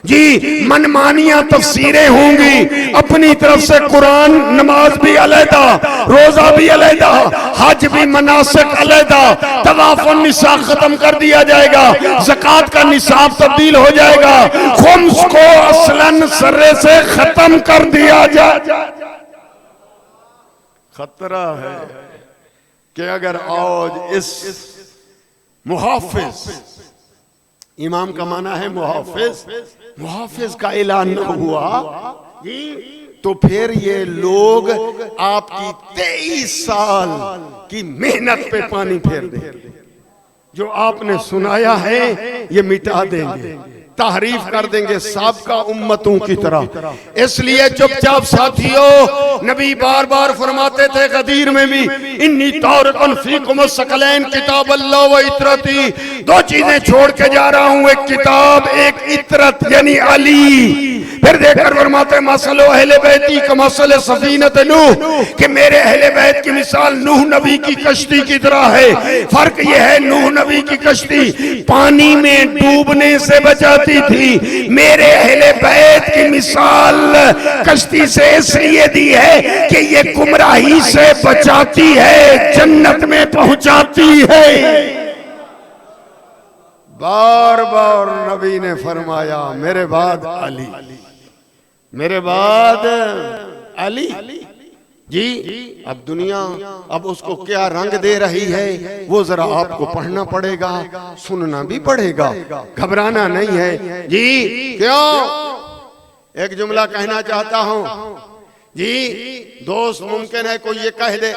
जी, मनमानियां तफसीरें होंगी, अपनी तरफ से कुरान, नमाज भी अलहदा, रोजा भी अलहदा, हज भी मनासिक अलहदा, तवाफ निसाब खत्म कर दिया जाएगा, ज़कात का निसाब तब्दील हो जाएगा, खुम्स को असलन सर्रे से खत्म कर दिया जाए। खतरा है कि अगर आज इस मुहाफिज, इमाम का माना है मुहाफिज, मुहाफिज का ऐलान न हुआ तो फिर ये लोग आपकी 23 साल की मेहनत पे पानी फेर देंगे। जो आपने सुनाया है ये मिटा देंगे, तारीफ कर देंगे साबका उम्मतों की तरह। इसलिए चुपचाप साथियों, नबी बार बार फरमाते थे गदीर में भी, इन्नी तारकुन फीकुम सकलैन किताब अल्लाह व इतरती, दो चीजें छोड़ के जा रहा हूं, एक किताब, एक इतरत यानी अली। फिर देखकर फरमाते मसलो अहले बैती का मसल सफीनत नूह, कि मेरे अहले बैत की मिसाल नूह नबी की कश्ती की तरह है। फर्क यह है नूह नबी की कश्ती पानी में डूबने से बचाती थी, मेरे अहले बैत की मिसाल कश्ती से इसलिए दी है कि ये गुमराही से बचाती है, जन्नत में पहुंचाती है। बार बार नबी ने फरमाया मेरे बाद अली, मेरे बाद अली जी। अब दुनिया अब उसको क्या रंग दे रही है वो जरा आपको पढ़ना पड़ेगा, सुनना भी पड़ेगा, घबराना नहीं है जी। क्यों? एक जुमला कहना चाहता हूं जी दोस्त, मुमकिन है कोई ये कह दे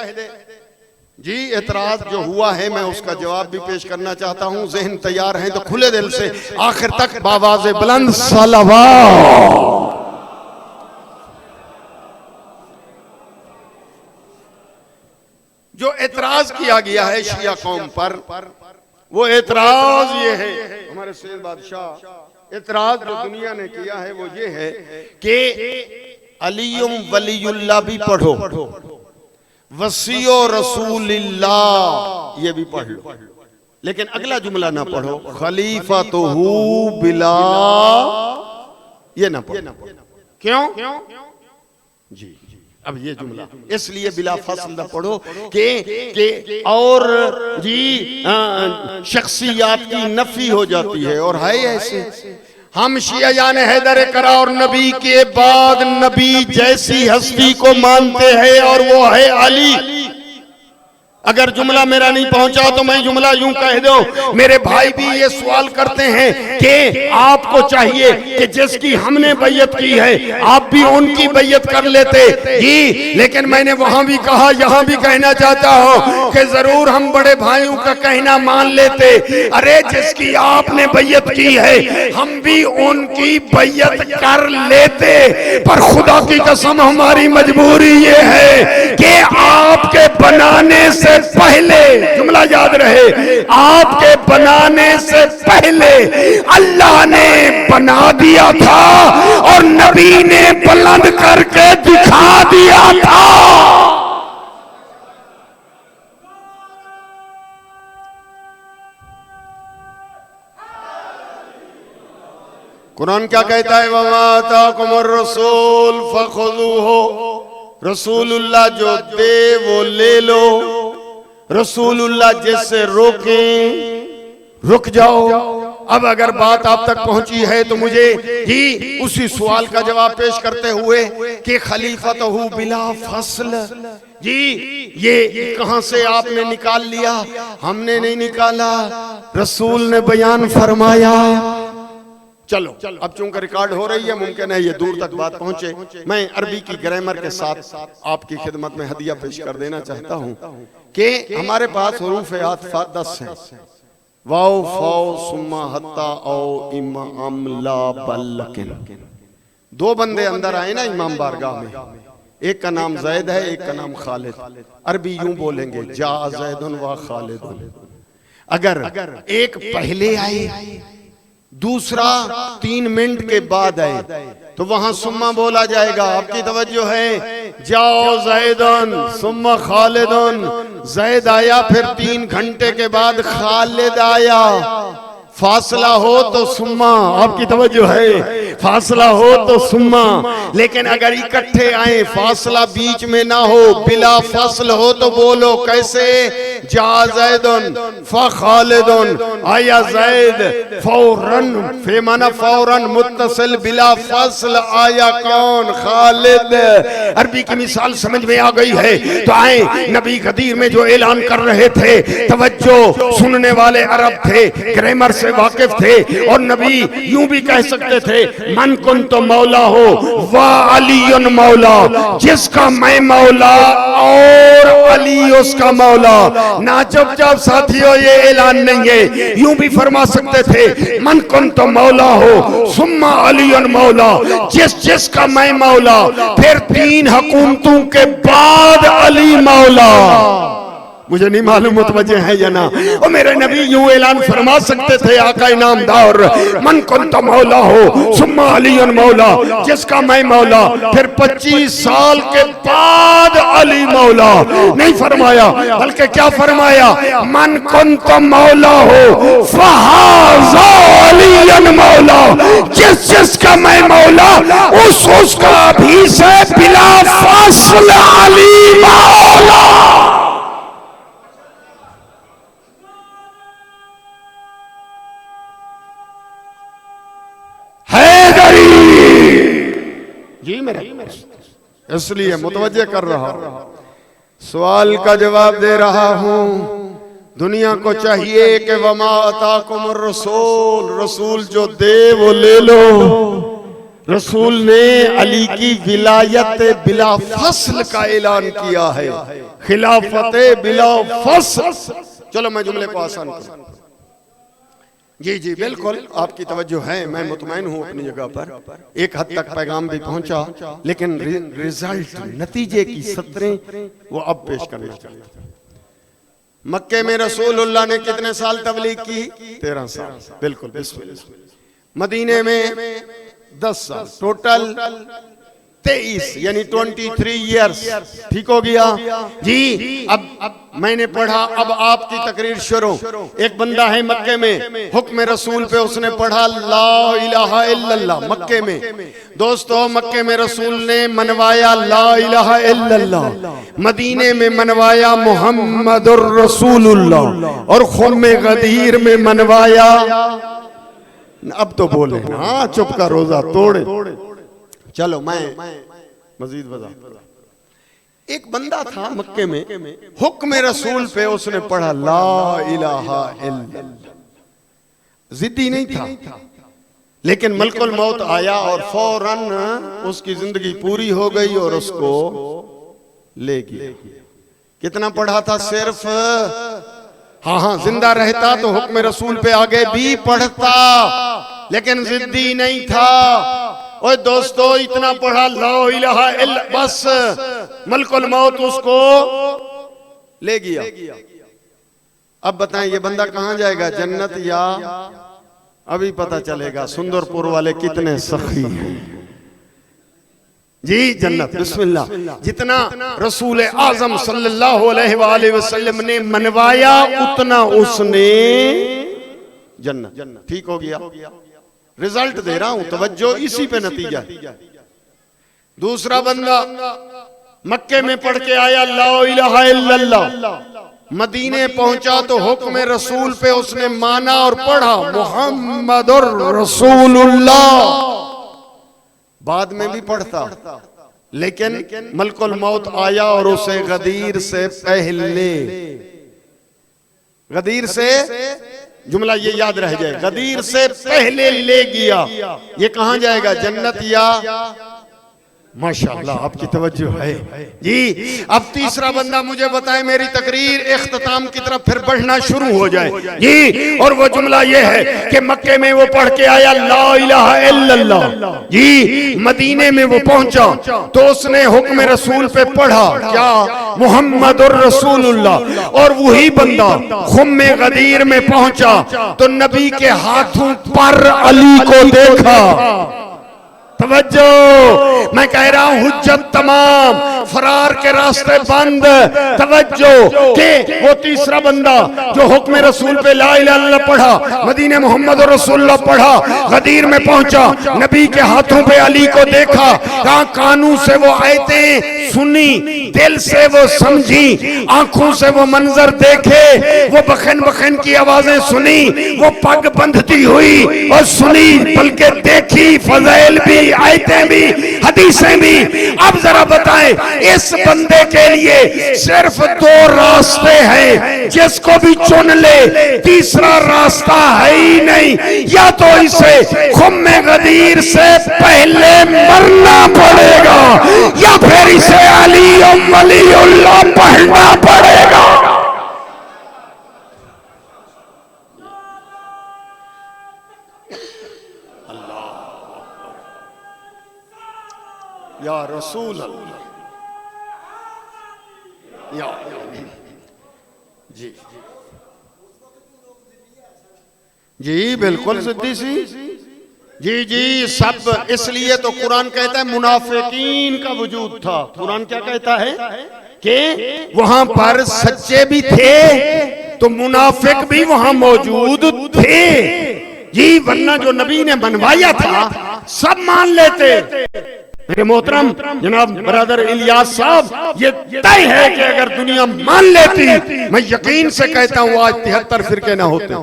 जी एतराज जो हुआ है मैं उसका जवाब भी पेश करना चाहता हूं। ज़हन तैयार हैं तो खुले दिल से आखिर तक बावाज़े बुलंद सलावत। जो एतराज किया गया है शिया कौम पर, वो एतराज ये है, हमारे शेर बादशाह एतराज जो दुनिया ने किया है वो ये है कि अलीयुम वलीयुल्लाह भी पढ़ो, वसीयो रसूलिल्लाह ये भी पढ़ लो, लेकिन अगला जुमला ना पढ़ो, खलीफा तो हु बिला ये ना पढ़ो। क्यों जी? अब ये जुमला इसलिए बिला फसल ना पढ़ो कि और जी शख्सियात की नफी हो जाती है। और है ऐसे हम शिया यान हैदर करा और नबी के बाद नबी जैसी हस्ती को मानते हैं और वो है अली। अगर जुमला मेरा नहीं पहुंचा तो मैं जुमला यूं कह दो, मेरे भाई भी ये सवाल करते हैं कि आपको चाहिए कि जिसकी हमने बैयत की है आप भी उनकी बैयत कर लेते जी। लेकिन मैंने वहां भी कहा, यहां भी कहना चाहता हूं कि जरूर हम बड़े भाइयों का कहना मान लेते। अरे जिसकी आपने बैयत की है हम भी उनकी बैयत कर लेते, पर खुदा की कसम हमारी मजबूरी ये है कि आपके बनाने से पहले, जुमला याद रहे, आपके बनाने से पहले अल्लाह ने बना दिया था और नबी ने बुलंद करके दिखा दिया था। कुरान क्या कहता है? वमा आताकुमुर रसूल फखुज़ूहु, रसूलुल्लाह जो दे वो ले लो, रसूलुल्लाह जिससे रोके रुक जाओ। अब अगर बात आप तक पहुंची है तो मुझे ही उसी सवाल का जवाब पेश करते हुए कि खलीफतहु बिला फसल जी ये कहां से आपने निकाल लिया? हमने नहीं निकाला, रसूल ने बयान फरमाया। चलो अब चूंकि रिकॉर्ड हो रही है मुमकिन है ये दूर तक बात पहुंचे, मैं अरबी की ग्रामर के साथ आपकी खिदमत में हदिया पेश कर देना चाहता हूं कि हमारे पास हुरूफ आतफा 10 हैं, वाओ फाओ सुम्मा हत्ता औ इमा अमला बल्लकिन। दो बंदे अंदर आए ना इमाम बारगाह में, एक का नाम जैद है, एक का नाम खालिद। अरबी यूं बोलेंगे जा जैदुन व खालिदुन। अगर एक पहले आए, दूसरा 3 मिनट के बाद आए, तो वहां सुम्मा बोला जाएगा। आपकी तवज्जो है, जाओ जैदन सुम्मा खालिदन, जैद आया, फिर 3 घंटे के बाद खालिद आया। फासला हो तो सुम्मा, आपकी तवज्जो है, फासला हो तो सुम्मा। लेकिन अगर इकट्ठे आए, फासला बीच में ना हो, बिला फासल हो, तो बोलो कैसे? जा जैदन फ खालिदन, आया जैद फौरन, फे माना फौरन, मुत्तसिल बिला फासल, आया कौन? खालिद। अरबी की मिसाल समझ में आ गई है तो आए। नबी गदीर में जो ऐलान कर रहे थे, तवज्जो, सुनने वाले अरब थे, ग्रामर से वाकिफ थे, और नबी यूं भी कह सकते थे, मन कुन तो मौला हो वाह अलीयुन मौला, जिसका मैं मौला और अली उसका मौला। ना चुपचाप साथियों, ये ऐलान नहीं है। यूं भी फरमा सकते थे, मन कुन तो मौला हो सुम्मा अलीयुन मौला, जिसका मैं मौला, फिर 3 हुकूमतों के बाद अली मौला। मुझे नहीं मालूम मुतवज्जे है या ना। और मेरे नबी यूं ऐलान फरमा सकते थे, आका इनामदार, मन कुंत मौला हो सुम्मा अलीयुन मौला, जिसका मैं मौला, फिर 25 साल के बाद अली मौला। नहीं फरमाया, बल्कि क्या फरमाया? मन कुंत मौला हो फहाज़ा अलीयुन मौला, जिसका मैं मौला, उसका भी से बिला फासला अली मौला। जी मेरे, इसलिए मुतवज्जे कर रहा हूं, सवाल का जवाब दे रहा हूं। दुनिया को चाहिए कि वमा अताकुमुर रसूल, रसूल जो दे वो ले लो। रसूल ने अली की विलायत बिला फसल का ऐलान किया है, खिलाफत बिला फसल। चलो मैं जुमले को आसान करूं। जी जी बिल्कुल, आपकी तवज्जो है, मैं मुतमईन हूं अपनी जगह पर। एक हद तक पैगाम भी पहुंचा, लेकिन रिजल्ट, नतीजे की सत्रें वो अब पेश करना चाहता। मक्के में रसूलुल्लाह ने कितने साल तबलीग की? 13 साल। बिल्कुल बिस्मिल्लाह। मदीने में 10 साल, टोटल 23 यानी 23 ईयर्स। ठीक हो गया जी। अब मैंने पढ़ा, अब आपकी तकरीर शुरू। एक बंदा है मक्के में, हुक्म रसूल पे उसने पढ़ा ला इलाहा इल्लल्लाह मक्के में। दोस्तों, मक्के में रसूल ने मनवाया ला इलाहा इल्लल्लाह, मदीने में मनवाया मुहम्मदुर रसूलुल्लाह, और खुम्मे गदीर में मनवाया। अब तो बोले ना, चुप का रोजा तोड़े। चलो मैं मजीद बता। एक बंदा था मक्के में, हुक्म रसूल पे उसने पढ़ा ला इलाहा इल्लल्लाह। जिद्दी नहीं था, लेकिन मलकुल मौत आया और फौरन उसकी जिंदगी पूरी हो गई और उसको ले गया। कितना पढ़ा था? सिर्फ, हाँ, जिंदा रहता तो हुक्म रसूल पे आगे भी पढ़ता, लेकिन जिद्दी नहीं था। और दोस्तों, इतना पढ़ा ला इलाहा इल्ला, बस मलकुल मौत उसको ले गया। अब बताएं, ये बंदा कहां जाएगा, जन्नत या? अभी पता चलेगा। सुंदरपुर वाले कितने सखी हैं जी। जन्नत बिस्मिल्लाह। जितना रसूल आजम सल्लल्लाहु अलैहि वसल्लम ने मनवाया, उतना उसने जन्नत। ठीक हो गया। रिजल्ट दे रहा हूं, तवज्जो, इसी पे नतीजा। दूसरा बंदा मक्के में पढ़ के आया ला इलाहा इल्लल्लाह, मदीने पहुंचा तो हुक्म रसूल पे उसने माना और पढ़ा मुहम्मदुर रसूलुल्लाह। बाद में भी पढ़ता, लेकिन मलकुल मौत आया और उसे गदीर से पहले, गदीर से, जुमला ये याद रह जाए, गदीर से पहले ले गया। ये कहां जाएगा, जन्नत या? माशाअल्लाह आपकी तवज्जो है जी। अब तीसरा बंदा मुझे बताए, मेरी तकरीर इख्तिताम की तरफ फिर बढ़ना शुरू हो जाए जी। और वो जुमला ये है कि मक्के में वो पढ़ के आया ला इलाहा इल्लल्लाह जी, मदीने में वो पहुंचा तो उसने हुक्म रसूल पे पढ़ा क्या, मुहम्मदुर रसूलुल्लाह। और वही बंदा खुम्मे गदीर में पहुंचा तो नबी के हाथों पर अली को देखा। तवज्जो, मैं कह रहा हूं हुज्जत तमाम, फरार के रास्ते बंद। तवज्जो के वो तीसरा बंदा जो हुक्म रसूल पे ला इलाहा इल्लल्लाह पढ़ा, मदीने मोहम्मद और रसूलुल्लाह पढ़ा, गदीर में पहुंचा, नबी के हाथों पे अली को देखा, कहा कानों से वो आयतें सुनी, दिल से वो समझी, आंखों से वो मंजर देखे, वो बखन बखन की आवाजें सुनी, वो पग बंधती हुई और सुनी, बल्कि देखी, फज़ैल भी, आयतें भी, हदीसें भी। अब जरा बताएं, इस बंदे के लिए सिर्फ दो रास्ते हैं, जिसको भी चुन ले तीसरा रास्ता है ही नहीं। या तो इसे खुम्मे गदीर से पहले मरना पड़ेगा या फिर इसे अली वलीउल्लाह पढ़ना पड़ेगा। या रसूल अल्लाह, या जी जी बिल्कुल सिद्दी सी जी जी। सब इसलिए तो कुरान कहता है मुनाफिकीन का वजूद था। कुरान क्या कहता है कि वहां पर सच्चे भी थे तो मुनाफिक भी वहां मौजूद थे जी, वरना जो नबी ने बनवाया था सब मान लेते। मेरे मोहतरम जनाब ब्रदर इलियास साहब, ये तय है कि अगर दुनिया मान लेती, मैं यकीन से कहता हूँ आज 73 फिरके ना होते,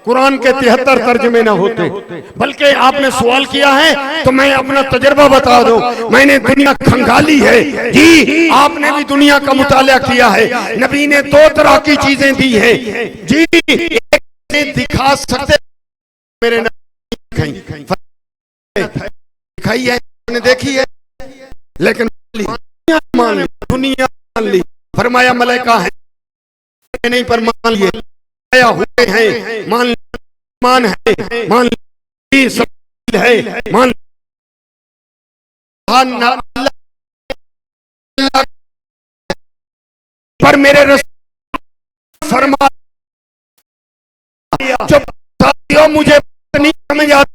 कुरान के 73 तर्जमे ना होते। बल्कि आपने सवाल किया है तो मैं अपना तजर्बा बता दूं, मैंने दुनिया खंगाली है जी। आपने भी दुनिया का मुताला किया है। नबी ने दो तरह की चीजें दी है जी, एक दिखा सकते मेरे दिखाई है, ने देखी है, लेकिन दुनिया मान ली, फरमाया मलाइका है नहीं पर मान लिए, आया हुए हैं मान है, मान है, मान पर मेरे रसूल फरमा जो साथियों मुझे नहीं समझ आता,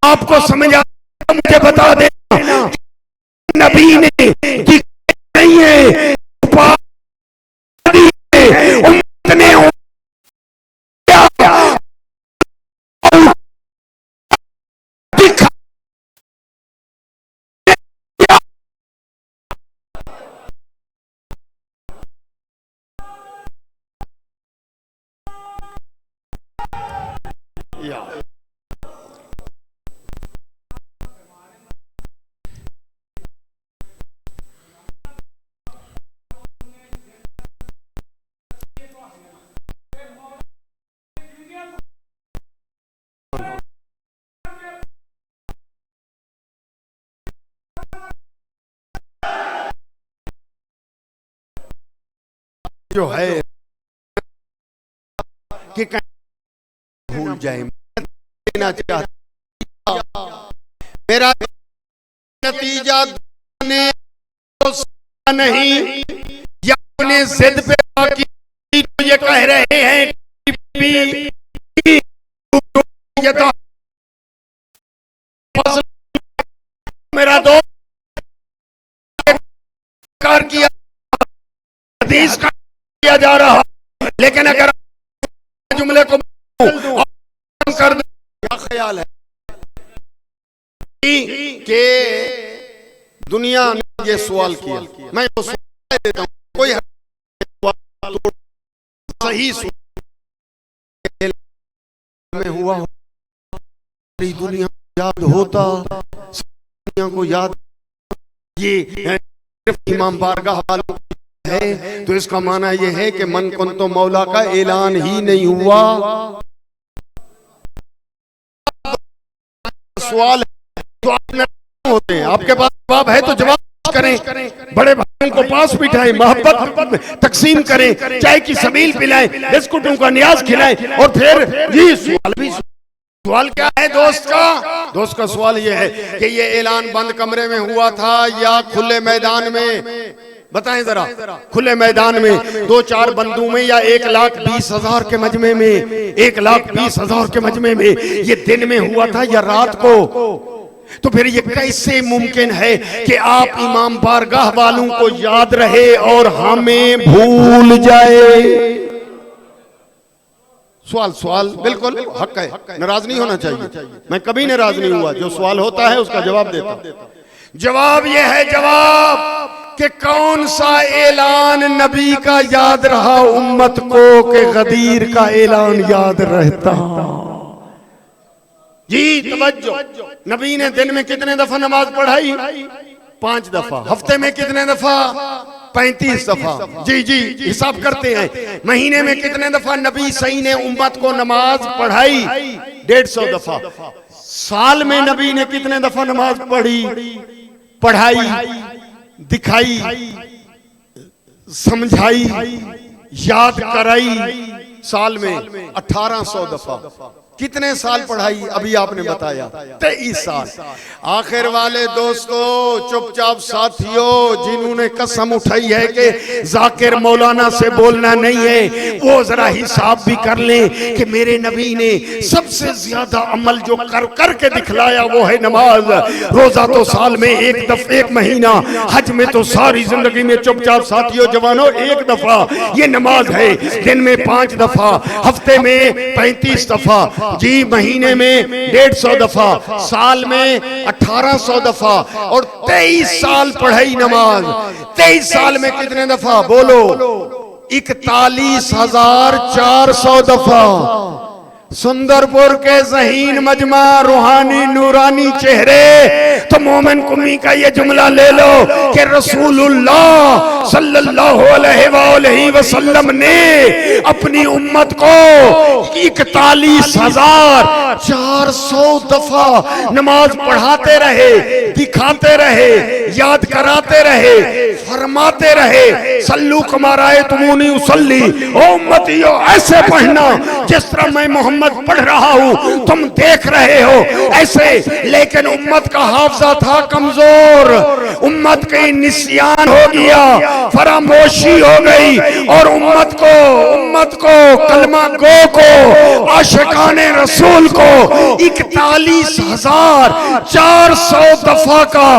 आपको समझ आता मुझे बता देना। नबी ने नहीं है, उम्मत ने जो है कि भूल जाए, देना चाहता मेरा नतीजा नहीं, या अपने जिद पे बाकी तो ये कह रहे हैं मेरा दोस्त किया हदीस का किया जा रहा, लेकिन अगर जुमले को कर दे, क्या ख्याल है कि दुनिया ने ये सवाल किया, मैं तो सवाल देता हूं, कोई सही में हुआ दुनिया याद होता, दुनिया को याद, ये इमाम बारगाह वालों है तो इसका माना यह है कि मन कुन तो मौला का ऐलान ही नहीं हुआ। सवाल है तो आप होते हैं, आपके पास जवाब है तो जवाब करें, बड़े भाइयों को पास बिठाएं, मोहब्बत तकसीम करें, चाय की सबील पिलाएं, बिस्कुटों का न्याज खिलाएं। और फिर ये सवाल क्या है दोस्त का सवाल ये है कि ये ऐलान बंद कमरे में हुआ था या खुले मैदान में? बताएं जरा, खुले मैदान में 2-4 बंदूक में या 1,20,000 के मजमे में? 1,20,000 के मजमे में ये दिन में हुआ था या रात को? तो फिर ये कैसे मुमकिन है कि आप इमाम बारगाह वालों को याद रहे और हमें भूल जाए? सवाल बिल्कुल हक है, नाराज नहीं होना चाहिए, मैं कभी नाराज नहीं हुआ। जो सवाल होता है उसका जवाब देता। जवाब यह है कि कौन सा ऐलान नबी का याद रहा उम्मत को कि गदीर का ऐलान याद रहता? जी तवज्जो, नबी ने दिन में कितने दफा नमाज पढ़ाई? 5 दफा। हफ्ते में कितने दफा? 35 दफा। जी हिसाब करते हैं। महीने में कितने दफा नबी सही ने उम्मत को नमाज पढ़ाई? 150 दफा। साल में नबी ने कितने दफा नमाज पढ़ाई, दिखाई, समझाई, याद कराई? साल में 1800 दफा। कितने साल पढ़ाई? अभी आपने बताया 23 साल। आखिर वाले दोस्तों, चुपचाप साथियों, जिन्होंने कसम उठाई है कि जाकिर मौलाना से बोलना नहीं है, वो जरा हिसाब भी कर लें कि मेरे नबी ने सबसे ज्यादा अमल जो कर के दिखलाया वो है नमाज। रोजा तो साल में एक महीना, हज में तो सारी जिंदगी में। चुपचाप साथियों जवानों, 1 दफा ये नमाज है। दिन में 5 दफा, हफ्ते में 35 दफा, जी महीने में 150 दफा, साल में 1800 दफा, और 23 साल पढ़ाई नमाज। 23 साल में कितने दफा बोलो? 41,400 दफा। सुंदरपुर के ज़हीन मजमा, रूहानी नूरानी चेहरे, तो मोमिन कुमी का ये जुमला ले लो कि रसूलुल्लाह सल्लल्लाहु अलैहि वसल्लम ने अपनी उम्मत को 41,400 दफा नमाज पढ़ाते रहे, दिखाते रहे, याद कराते रहे, फरमाते रहे, सल्लू कमा रायतुमूनी उसल्ली। ओ उम्मतियों, ऐसे पढ़ना जिस तरह मैं मोहम्मद पढ़ रहा हूं, तुम देख रहे हो ऐसे। लेकिन उम्मत का हाफजा था कमजोर, उम्मत के निस्यान हो गया, फरामोशी हो गई, और उम्मत को कलमा गो को, आशिकाने रसूल को 41,400 दफा का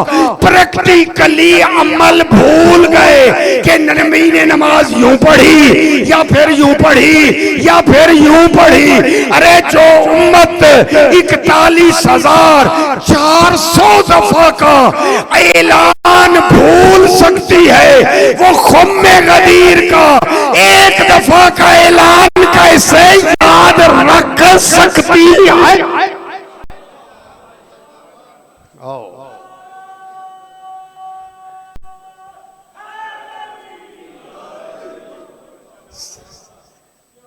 प्रैक्टिकली अमल भूल गए कि नबी ने नमाज यूं पढ़ी या फिर यूं पढ़ी या फिर यूं पढ़ी। अरे जो उम्मत 41,400 दफा का ऐलान भूल सकती है, वो खुम्मे गदीर का 1 दफा का ऐलान कैसे याद रख सकती है?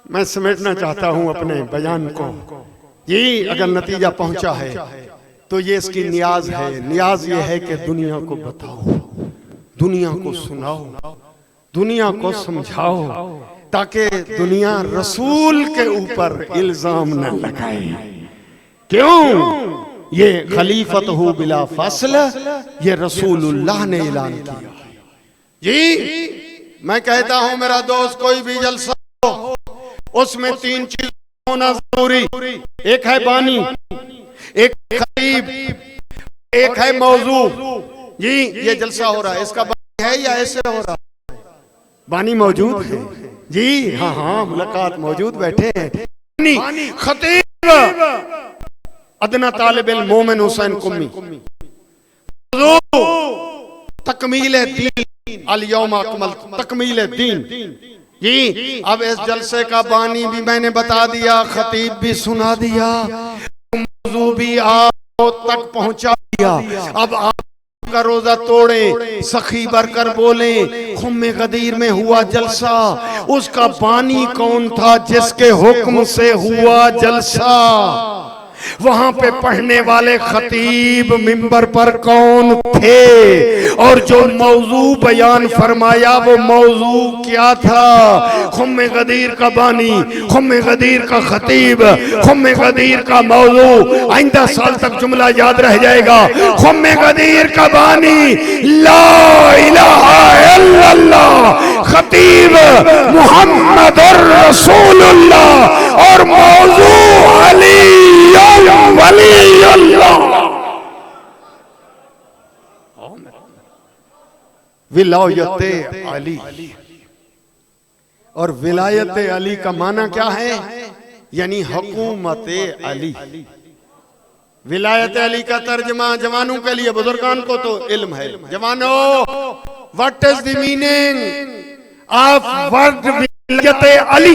मैं समेटना चाहता हूं अपने बयान को। ये अगर नतीजा पहुंचा है तो ये इसकी नियाज है। नियाज ये है कि दुनिया को बताओ, दुनिया को सुनाओ, दुनिया को समझाओ, ताकि दुनिया रसूल के ऊपर इल्जाम न लगाए। क्यों? ये खलीफत हो बिला फासला, ये रसूलुल्लाह ने ऐलान किया। जी मैं कहता हूं मेरा दोस्त, कोई भी जलसा हो उसमें 3 चीज होना जरूरी। एक है बानी, एक खतीब, एक है मौजू। जी ये जलसा हो रहा है, इसका बानी है या ऐसे हो रहा है? बानी मौजूद है जी, हाँ मुलाकात मौजूद बैठे हैं। बानी खतीब अदना तालिब इल्म मोमिन हुसैन कुम्मी। तकमील दीन अल यौम अकमलतु, तकमील दीन। जी अब इस जलसे का बानी भी मैंने बता दिया, खतीब भी सुना दिया, मौजू भी आप तक पहुंचा दिया। अब आप का रोजा तोड़े, सखी भरकर बोले, खुम्मे गदीर में हुआ जलसा, उसका बानी कौन था जिसके हुक्म से हुआ जलसा? वहां पे पढ़ने वाले खतीब मिंबर पर कौन थे और जो मौजू बयान फरमाया वो मौजू क्या था? खुम्मे गदीर का बानी, खुम्मे गदीर का खतीब, खुम्मे गदीर का मौजू। आइंदा साल तक जुमला याद रह जाएगा। खुम्मे गदीर का बानी ला इलाहा इल्लल्लाह, खतीब मुहम्मदुर रसूलुल्लाह और मौजू अली वलीउल्लाह। विलायत अली। और विलायत अली का माना क्या है? यानी हुकूमत अली। विलायत अली का तर्जमा जवानों के लिए, बुजुर्गान को तो इल्म है। जवानों, what is the meaning of word विलायत अली?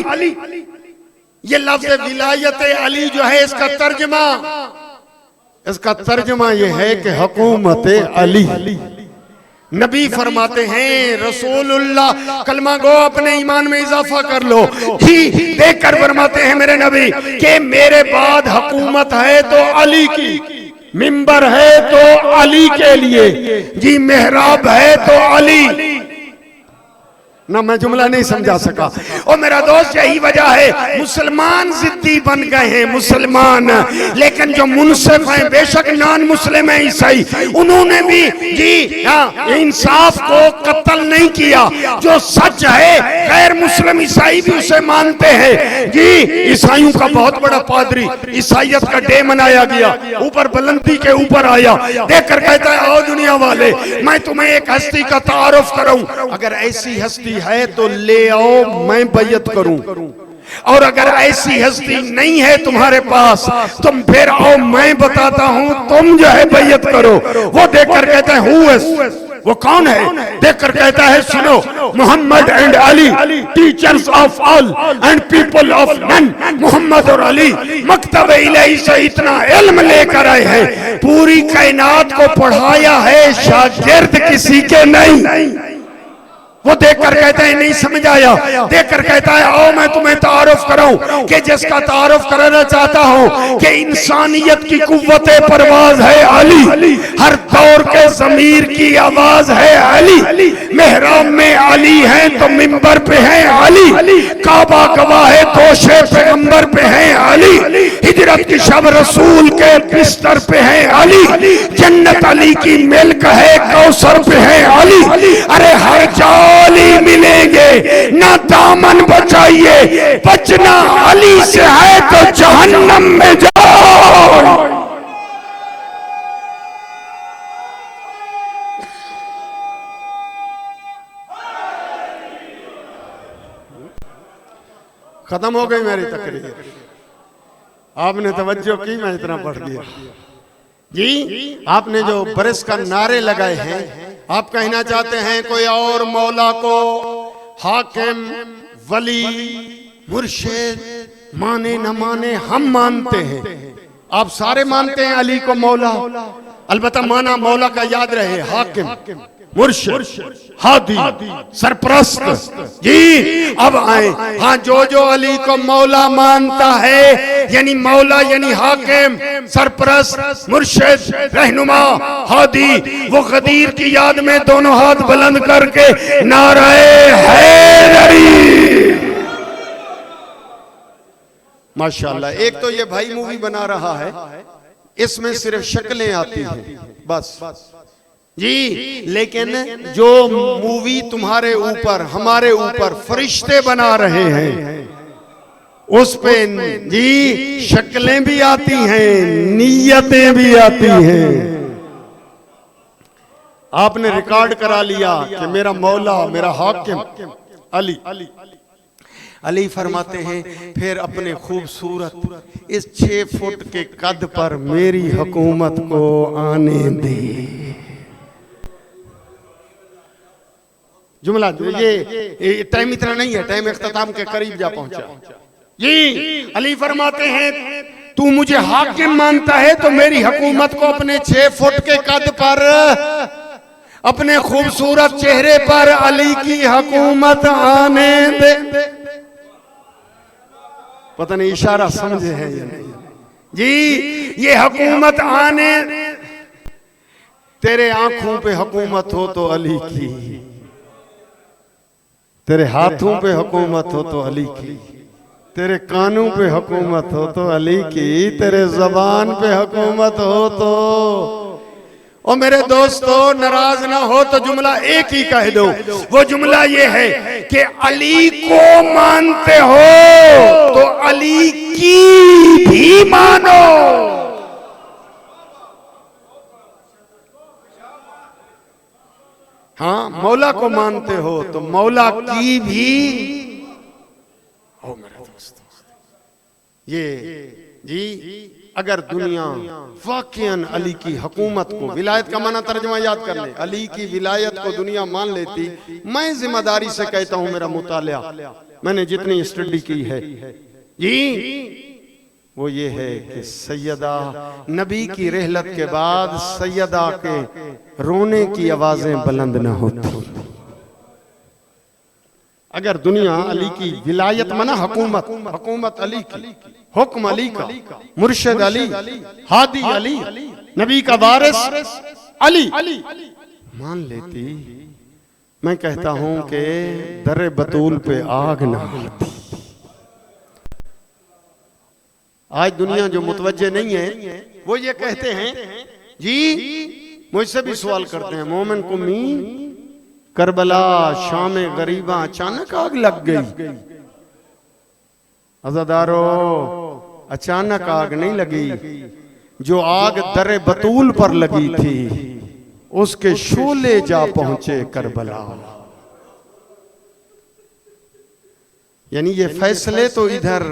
ये लफ्ज़ विलायत अली जो है इसका तर्जमा ये है कि हुकूमत अली। नबी फरमाते हैं रसूलुल्लाह, कलमा गो अपने ईमान में इजाफा कर लो जी, देखकर फरमाते हैं मेरे नबी कि मेरे बाद हुकूमत है तो अली की, मिंबर है तो अली के लिए जी, मेहराब है तो अली। ना मैं जुमला नहीं समझा सका। और मेरा दोस्त यही वजह है मुसलमान जिद्दी बन गए हैं मुसलमान, लेकिन जो मुनसिफ हैं, बेशक नॉन मुस्लिम है ईसाई, उन्होंने भी जी इंसाफ को कत्ल नहीं किया। जो सच है गैर मुस्लिम ईसाई भी उसे मानते हैं जी। ईसाइयों का बहुत बड़ा पादरी, ईसाइयत का डे मनाया गया, ऊपर बुलंदी के ऊपर आया, देखकर कहता है आओ दुनिया वाले, मैं तुम्हें एक हस्ती का तारुफ कराऊं, अगर ऐसी हस्ती है तो ले आओ, मैं बैयत करूं, और अगर ऐसी हस्ती नहीं है तुम्हारे पास तुम फिर आओ, मैं बताता हूं, तुम जो है बैयत करो। वो देखकर कहता है हु इज, वो कौन है? देखकर कहता है सुनो, Mohammad and Ali, teachers of all and people of none. Mohammad और अली मकतब इलाही से इतना इल्म लेकर आए हैं, पूरी कायनात को पढ़ाया है, शागिर्द किसी के नहीं। वो देखकर कहता है नहीं समझ आया। देखकर कहता है आओ मैं तुम्हें तारुफ कराऊं कि जिसका तारुफ कराना चाहता हूं कि इंसानियत की कुव्वत परवाज है अली, हर दौर के ज़मीर की आवाज है अली, मेहराब में अली है तो मिंबर पे है अली, काबा गवाह है तोशे पैगंबर पे है अली, हिजरत की शब रसूल के बिस्तर पे है अली, जन्नत अली की मिल्क है कौसर पे है अली। अरे हर अली मिलेंगे ना दामन बचाइए, बचना अली से है तो जहन्नम में जाओ। खत्म हो गई मेरी तकरीर, आपने तवज्जो की, मैं इतना पढ़ दिया जी। आपने जो बरस का नारे लगाए हैं, आप कहना चाहते हैं कोई और मौला को हाकिम, वली, मुर्शिद माने न माने, हम मानते हैं, आप सारे मानते हैं अली को मौला। अलबत्ता माना मौला का याद रहे, हाकिम, मुर्शिद, हादी, सरप्रस्त जी। अब आए हाँ, जो अली को मौला मानता है, यानी मौला यानी हाकिम, सरप्रस्त, मुर्शिद, रहनुमा, हादी, वो गदीर की याद में दोनों हाथ बुलंद करके नारे हैदरी। माशाल्लाह। एक तो ये भाई मूवी बना रहा है, इसमें सिर्फ शक्लें आती हैं बस जी, लेकिन जो मूवी तुम्हारे ऊपर, हमारे ऊपर फरिश्ते बना रहे हैं, उस पे जी शक्लें भी आती हैं, नीयतें भी आती हैं। आपने रिकॉर्ड करा लिया कि मेरा मौला, मेरा हाकिम अली। अली फरमाते हैं फिर अपने खूबसूरत इस 6 फुट के कद पर मेरी हुकूमत को आने दे। जुमला ये टाइम इतना नहीं है, टाइम इख्तिताम के करीब जा पहुंचा जी। अली फरमाते हैं तू मुझे हाकिम मानता है तो मेरी हुकूमत को अपने 6 फुट के कद पर, अपने खूबसूरत चेहरे पर अली की हुकूमत आने दे। पता नहीं इशारा समझे हैं या नहीं जी ये हुकूमत आने, तेरे आंखों पे हुकूमत हो तो अली की, तेरे हाथों पे हुकूमत हो तो अली की, तेरे कानों पे हुकूमत हो तो अली की, तेरे जबान पे हुकूमत हो तो। और मेरे दोस्तों नाराज ना हो तो जुमला एक ही कह दो, वो जुमला ये है कि अली को मानते हो तो अली की भी मानो। हाँ, मौला को मानते हो तो मौला की भी। ओ मेरे दोस्तों, ये जी अगर दुनिया वाकईन अली की हुकूमत को, विलायत का माना तर्जुमा याद कर ले, अली की विलायत को दुनिया मान लेती, मैं जिम्मेदारी से कहता हूं, मेरा मुतालिया मैंने जितनी स्टडी की है जी, वो ये है कि सैयदा नबी की रहलत के बाद सैयदा के रोने की आवाजें बुलंद न होती। अगर दुनिया अली की विलायत माना हुकूमत, हुकूमत अली की, हुक्म अली का, मुर्शिद अली, हादी अली, नबी का वारिस अली मान लेती, मैं कहता हूं कि दर बतूल पे आग ना आती। आज दुनिया जो मुतवज्जे नहीं है वो ये कहते हैं जी, मुझसे भी सवाल करते हैं, मोमिन कुम्मी करबला शाम गरीबा अचानक आग लग गई। अज़ादारो अचानक आग नहीं लगी, जो आग दर बतूल पर लगी थी उसके शोले जा पहुंचे करबला। यानी ये फैसले तो इधर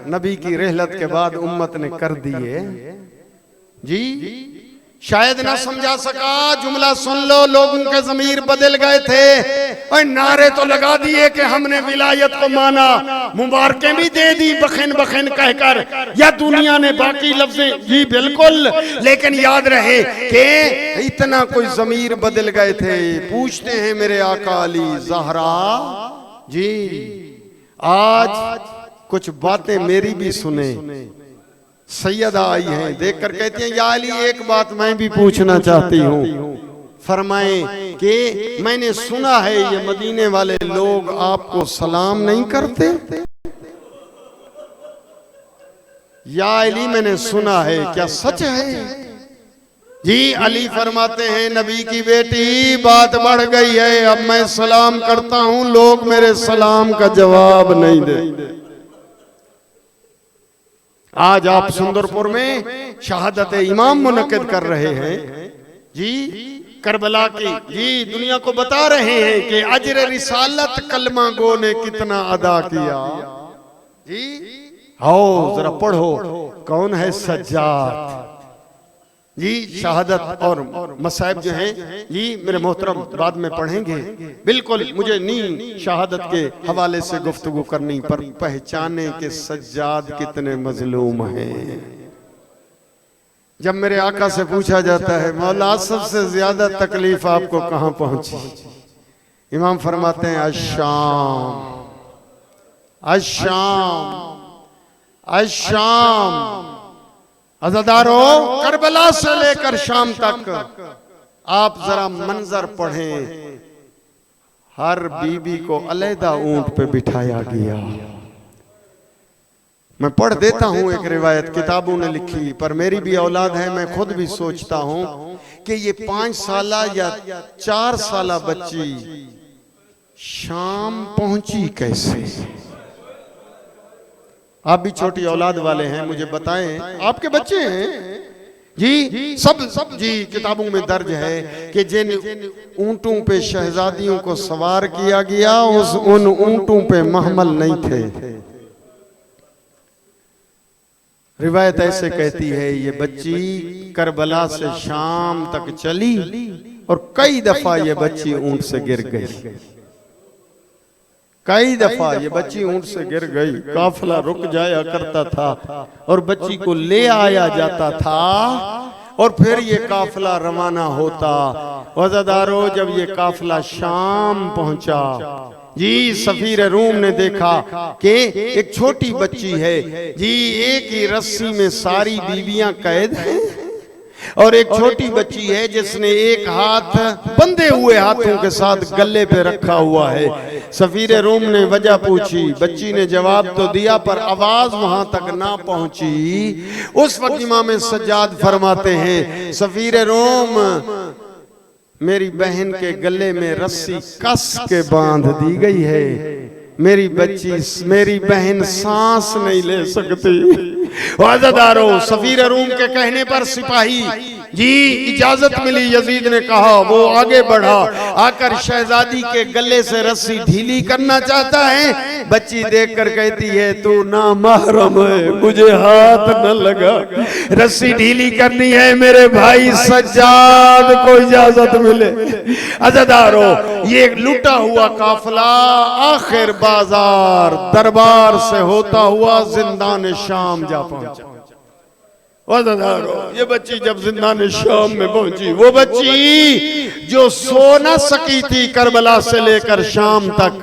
नबी की रहलत के बाद उम्मत ने कर दिए जी। शायद ना समझा सका, जुमला सुन लो, लोगों के ज़मीर बदल गए थे और नारे तो लगा दिए कि हमने विलायत को माना, मुबारकें भी दे दी बखन बखन कहकर, या दुनिया ने बाकी लफ्ज़ें जी बिल्कुल, लेकिन याद रहे कि इतना कोई ज़मीर बदल गए थे। पूछते हैं मेरे आका अली ज़हरा जी, आज कुछ बातें मेरी भी सुने। सैयदा आई हैं, देखकर कहती हैं या अली एक बात मैं भी पूछना चाहती हूँ। फरमाएं कि मैंने सुना है ये मदीने वाले लोग आपको सलाम नहीं करते। या अली मैंने सुना है, क्या सच है? जी अली फरमाते हैं नबी की बेटी बात बढ़ गई है, अब मैं सलाम करता हूँ, लोग मेरे सलाम का जवाब नहीं देते। आज आप सुंदरपुर में शहादत इमाम मुनक्किद कर रहे हैं जी, करबला की जी, दुनिया को बता रहे हैं कि अजर रिसालत कलमा गो ने कितना अदा किया जी। आओ जरा पढ़ो कौन है सज्जाद जी। शहादत और मसाइब जो हैं जी मेरे मोहतरम बाद में पढ़ेंगे। बिल्कुल मुझे नहीं शहादत के हवाले से गुफ्तगू करनी, पर पहचाने के सज्जाद कितने मजलूम हैं। जब मेरे आका से पूछा जाता है मौला सबसे ज्यादा तकलीफ आपको कहां पहुंची, इमाम फरमाते हैं अशाम, अशाम, अशाम। अज़ादारो करबला से लेकर शाम तक आप जरा मंजर पढ़ें, हर बीबी को अलहदा ऊंट पे बिठाया गया। मैं पढ़ देता हूं एक रिवायत, किताबों ने लिखी, पर मेरी भी औलाद है, मैं खुद भी सोचता हूं कि ये 5 साला या 4 साला बच्ची शाम पहुंची कैसे। आप भी छोटी औलाद वाले हैं, मुझे बताएं, आपके बच्चे हैं जी, सब जी किताबों में दर्ज है कि जिन ऊंटों पे शहजादियों को सवार किया गया उन ऊंटों पे महमल नहीं थे। रिवायत ऐसे कहती है ये बच्ची करबला से शाम तक चली और कई दफा ये बच्ची ऊंट से गिर गई, कई दफा ये बच्ची ऊंट से गिर गई। काफिला रुक जाया करता था और बच्ची को ले आया जाता था और फिर ये काफिला रवाना होता। वज़ादारो जब ये काफिला शाम पहुंचा जी सफीर रूम ने देखा कि एक छोटी बच्ची है जी, एक ही रस्सी में सारी बीवियां कैद हैं और एक छोटी बच्ची है जिसने एक हाथ बंधे हुए हाथों के साथ गले पे रखा हुआ है। सफीर रूम ने वजह पूछी, बच्ची ने जवाब तो दिया पर आवाज वहां तक ना पहुंची। उस वक्त इमाम सज्जाद फरमाते हैं, सफीर रोम मेरी बहन के गले में रस्सी कस के बांध दी गई है, मेरी बहन सांस नहीं ले सकती। वाज़दारो सफीर रूम के कहने पर सिपाही जी इजाजत मिली, यजीद ने कहा, वो आगे बढ़ा, आकर शहजादी के गले से रस्सी ढीली करना चाहता है। बच्ची देखकर कहती है, तू ना महरम है, मुझे हाथ न लगा, रस्सी ढीली करनी है मेरे भाई सज्जाद को इजाजत मिले। अज़दारो ये लूटा हुआ काफिला आखिर बाजार दरबार से होता हुआ जिंदान शाम जा पहुंचा। ये बच्ची जब जिंदान शाम में पहुंची, वो बच्ची जो सो न सकी थी करबला से लेकर शाम तक,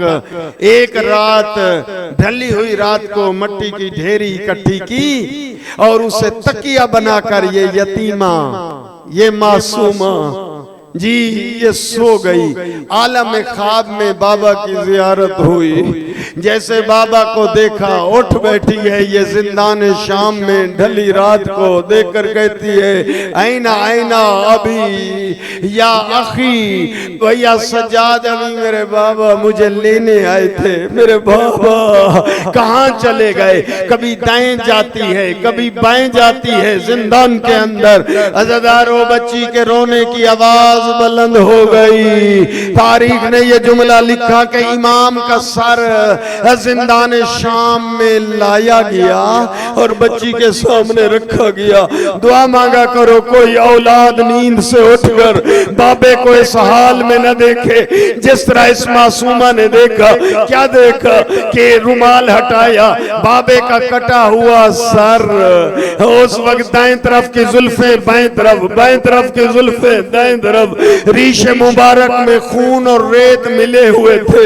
एक रात ढली हुई रात को मट्टी की ढेरी इकट्ठी की और उसे तकिया बनाकर ये यतीमा, ये मासूमा जी ये सो गई। आलम ख्वाब में बाबा की जियारत हुई, जैसे बाबा को देखा उठ बैठी है ये जिंदान शाम में ढली रात को देखकर कहती है, आईना आईना अभी या अखी, भैया सज्जाद अभी मेरे बाबा मुझे लेने आए थे, मेरे बाबा कहाँ चले गए। कभी दाएं जाती है कभी बाएं जाती है जिंदान के अंदर। अज़दारो बच्ची के रोने की आवाज बुलंद हो गई। तारीख ने यह जुमला लिखा कि इमाम का सर जिंदान शाम में लाया गया और बच्ची के सामने रखा गया। दुआ मांगा करो कोई औलाद नींद से उठकर बाबे को इस हाल में न देखे जिस तरह इस मासूमा ने देखा। क्या देखा कि रुमाल हटाया, बाबे का कटा हुआ सर, उस वक्त दाएं तरफ की जुल्फे बाएं तरफ की जुल्फे दाएं तरफ, रीशे मुबारक में खून और रेत मिले हुए थे।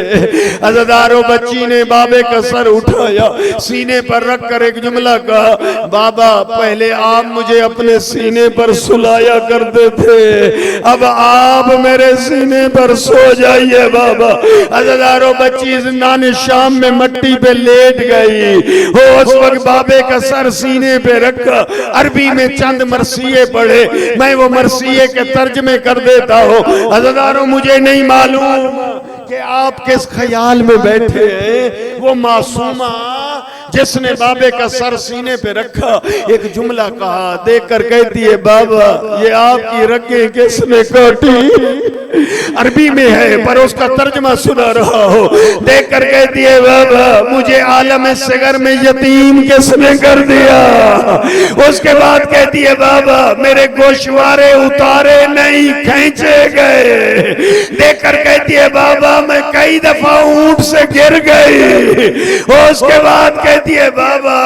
अज़दारो बच्ची ने बाबे का सर उठाया, सीने पर रखकर एक जुमला कहा, बाबा पहले आप मुझे अपने सीने पर सुलाया करते थे, अब आप मेरे सीने पर सो जाइए बाबा। अज़दारो बच्ची जिंदान शाम में मट्टी पे लेट गई। उस वक्त बाबे का सर सीने पे रखा, अरबी में चंद मरसिये पढ़े, मैं वो मरसिये के तर्जमे कर देता हूँ। अज़दारो मुझे नहीं मालूम कि आप किस ख्याल में बैठे हैं। वो मासूमा जिसने बाबे का सर सीने पे रखा एक जुमला कहा, देखकर कहती है, बाबा ये आपकी रगें किसने काटी। अरबी में है पर उसका तर्जमा सुना रहा हो। देखकर कहती है, बाबा मुझे आलम सगर में यतीम किसने कर दिया। उसके बाद कहती है, बाबा मेरे गोशवारे उतारे नहीं खींचे गए। देखकर कहती है, बाबा मैं कई दफा ऊंट से गिर गई। उसके बाद कहती है, बाबा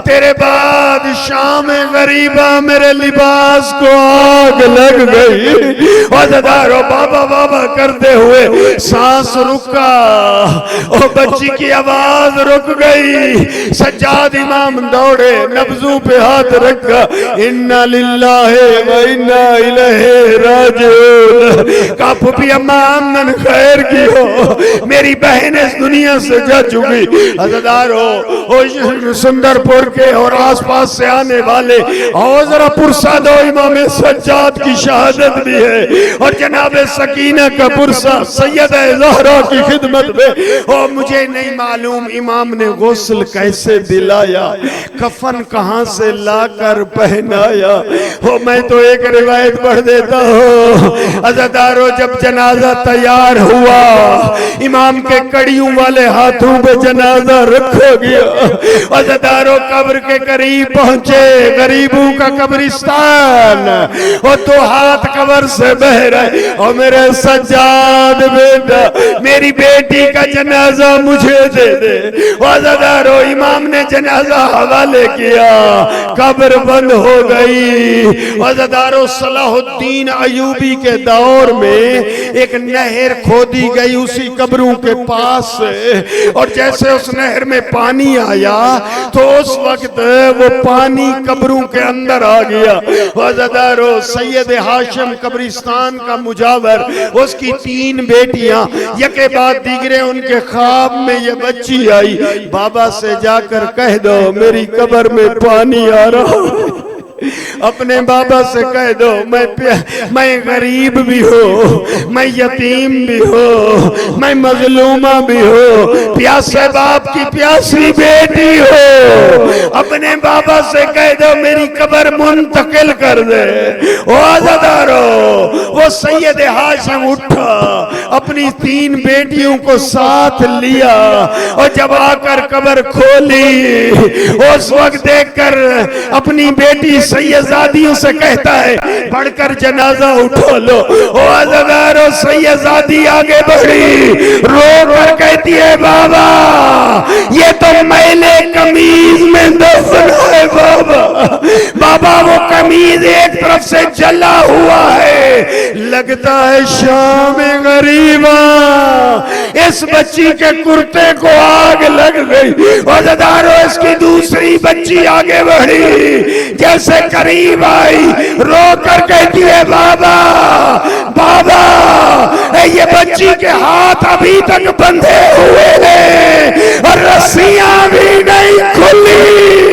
तेरे बाद शाम गरीबा मेरे लिबास को आग लग गई। और बाबा बाबा करते हुए सांस रुका और बच्ची की आवाज रुक गई। सज्जाद इमाम दौड़े, नब्जों पे हाथ रखा, इन्ना लिल्लाहि व इन्ना इलैहि राजिऊन। का फूफी अम्मा आमन खैर की हो, मेरी बहन इस दुनिया से जा चुकी। अज़दारो सुंदरपुर के और आसपास से आने वाले और जरा पुरसा दो, इमाम सज्जाद की शहादत भी है और जनाब सकीना का पुरसा सैयदा ज़हरा की खिदमत में। और मुझे नहीं मालूम इमाम ने गुस्ल कैसे दिलाया, कफन कहां से लाकर पहनाया हो। मैं तो एक रिवायत पढ़ देता हूँ। अज़दारो जब जनाजा तैयार हुआ, इमाम के कड़ियों वाले हाथों पे जनाजा रखा गया। अज़दारो कब्र के करीब पहुंचे, गरीबों का कब्रिस्तान और दो हाथ कब्र से बह रहे। और मेरे सज्जाद बेटा मेरी बेटी का जनाजा मुझे दे दे। अज़दारो इमाम ने जनाजा हवाले किया, कब्र बंद हो गई। अज़दारो सलाहुद्दीन अयूबी के दौर दौर में एक नहर खोदी गई उसी कब्रों के पास से, और जैसे उस नहर में पानी आया तो उस वक्त वो पानी कब्रों के अंदर आ गया। वज़दारो सैयद हाशिम कब्रिस्तान का मुजावर, उसकी 3 बेटियां, यके बाद दीगरे उनके ख्वाब में ये बच्ची आई। बाबा से जाकर कह दो मेरी कब्र में पानी आ रहा है। अपने बाबा से कह दो मैं गरीब भी हो, मैं यतीम भी हो, मैं मजलूमा भी हो, प्यासे बाप की प्यासी बेटी हो। अपने बाबा से कह दो मेरी कब्र मुंतकिल कर दे। ओ आज़ादारो, वो सैयद हाशिम उठा, अपनी 3 बेटियों को साथ लिया और जब आकर कब्र खोली, उस वक्त देखकर अपनी बेटी सैयदादियों से कहता है बढ़कर जनाजा उठा लो। ओ अज़गारो, सैयदादी आगे बढ़ी, रो कर कहती है बाबा ये तो मैले कमीज में दफन है। बाबा बाबा वो कमीज एक तरफ से जला हुआ है, लगता है शाम गरीबा इस बच्ची के कुर्ते को आग लग गई। अज़गारो, इसकी दूसरी बच्ची आगे बढ़ी, जैसे करीब आई रो कर कहती है बाबा बाबा ये बच्ची के हाथ अभी तक बंधे हुए हैं और रस्सियां भी नहीं खुली।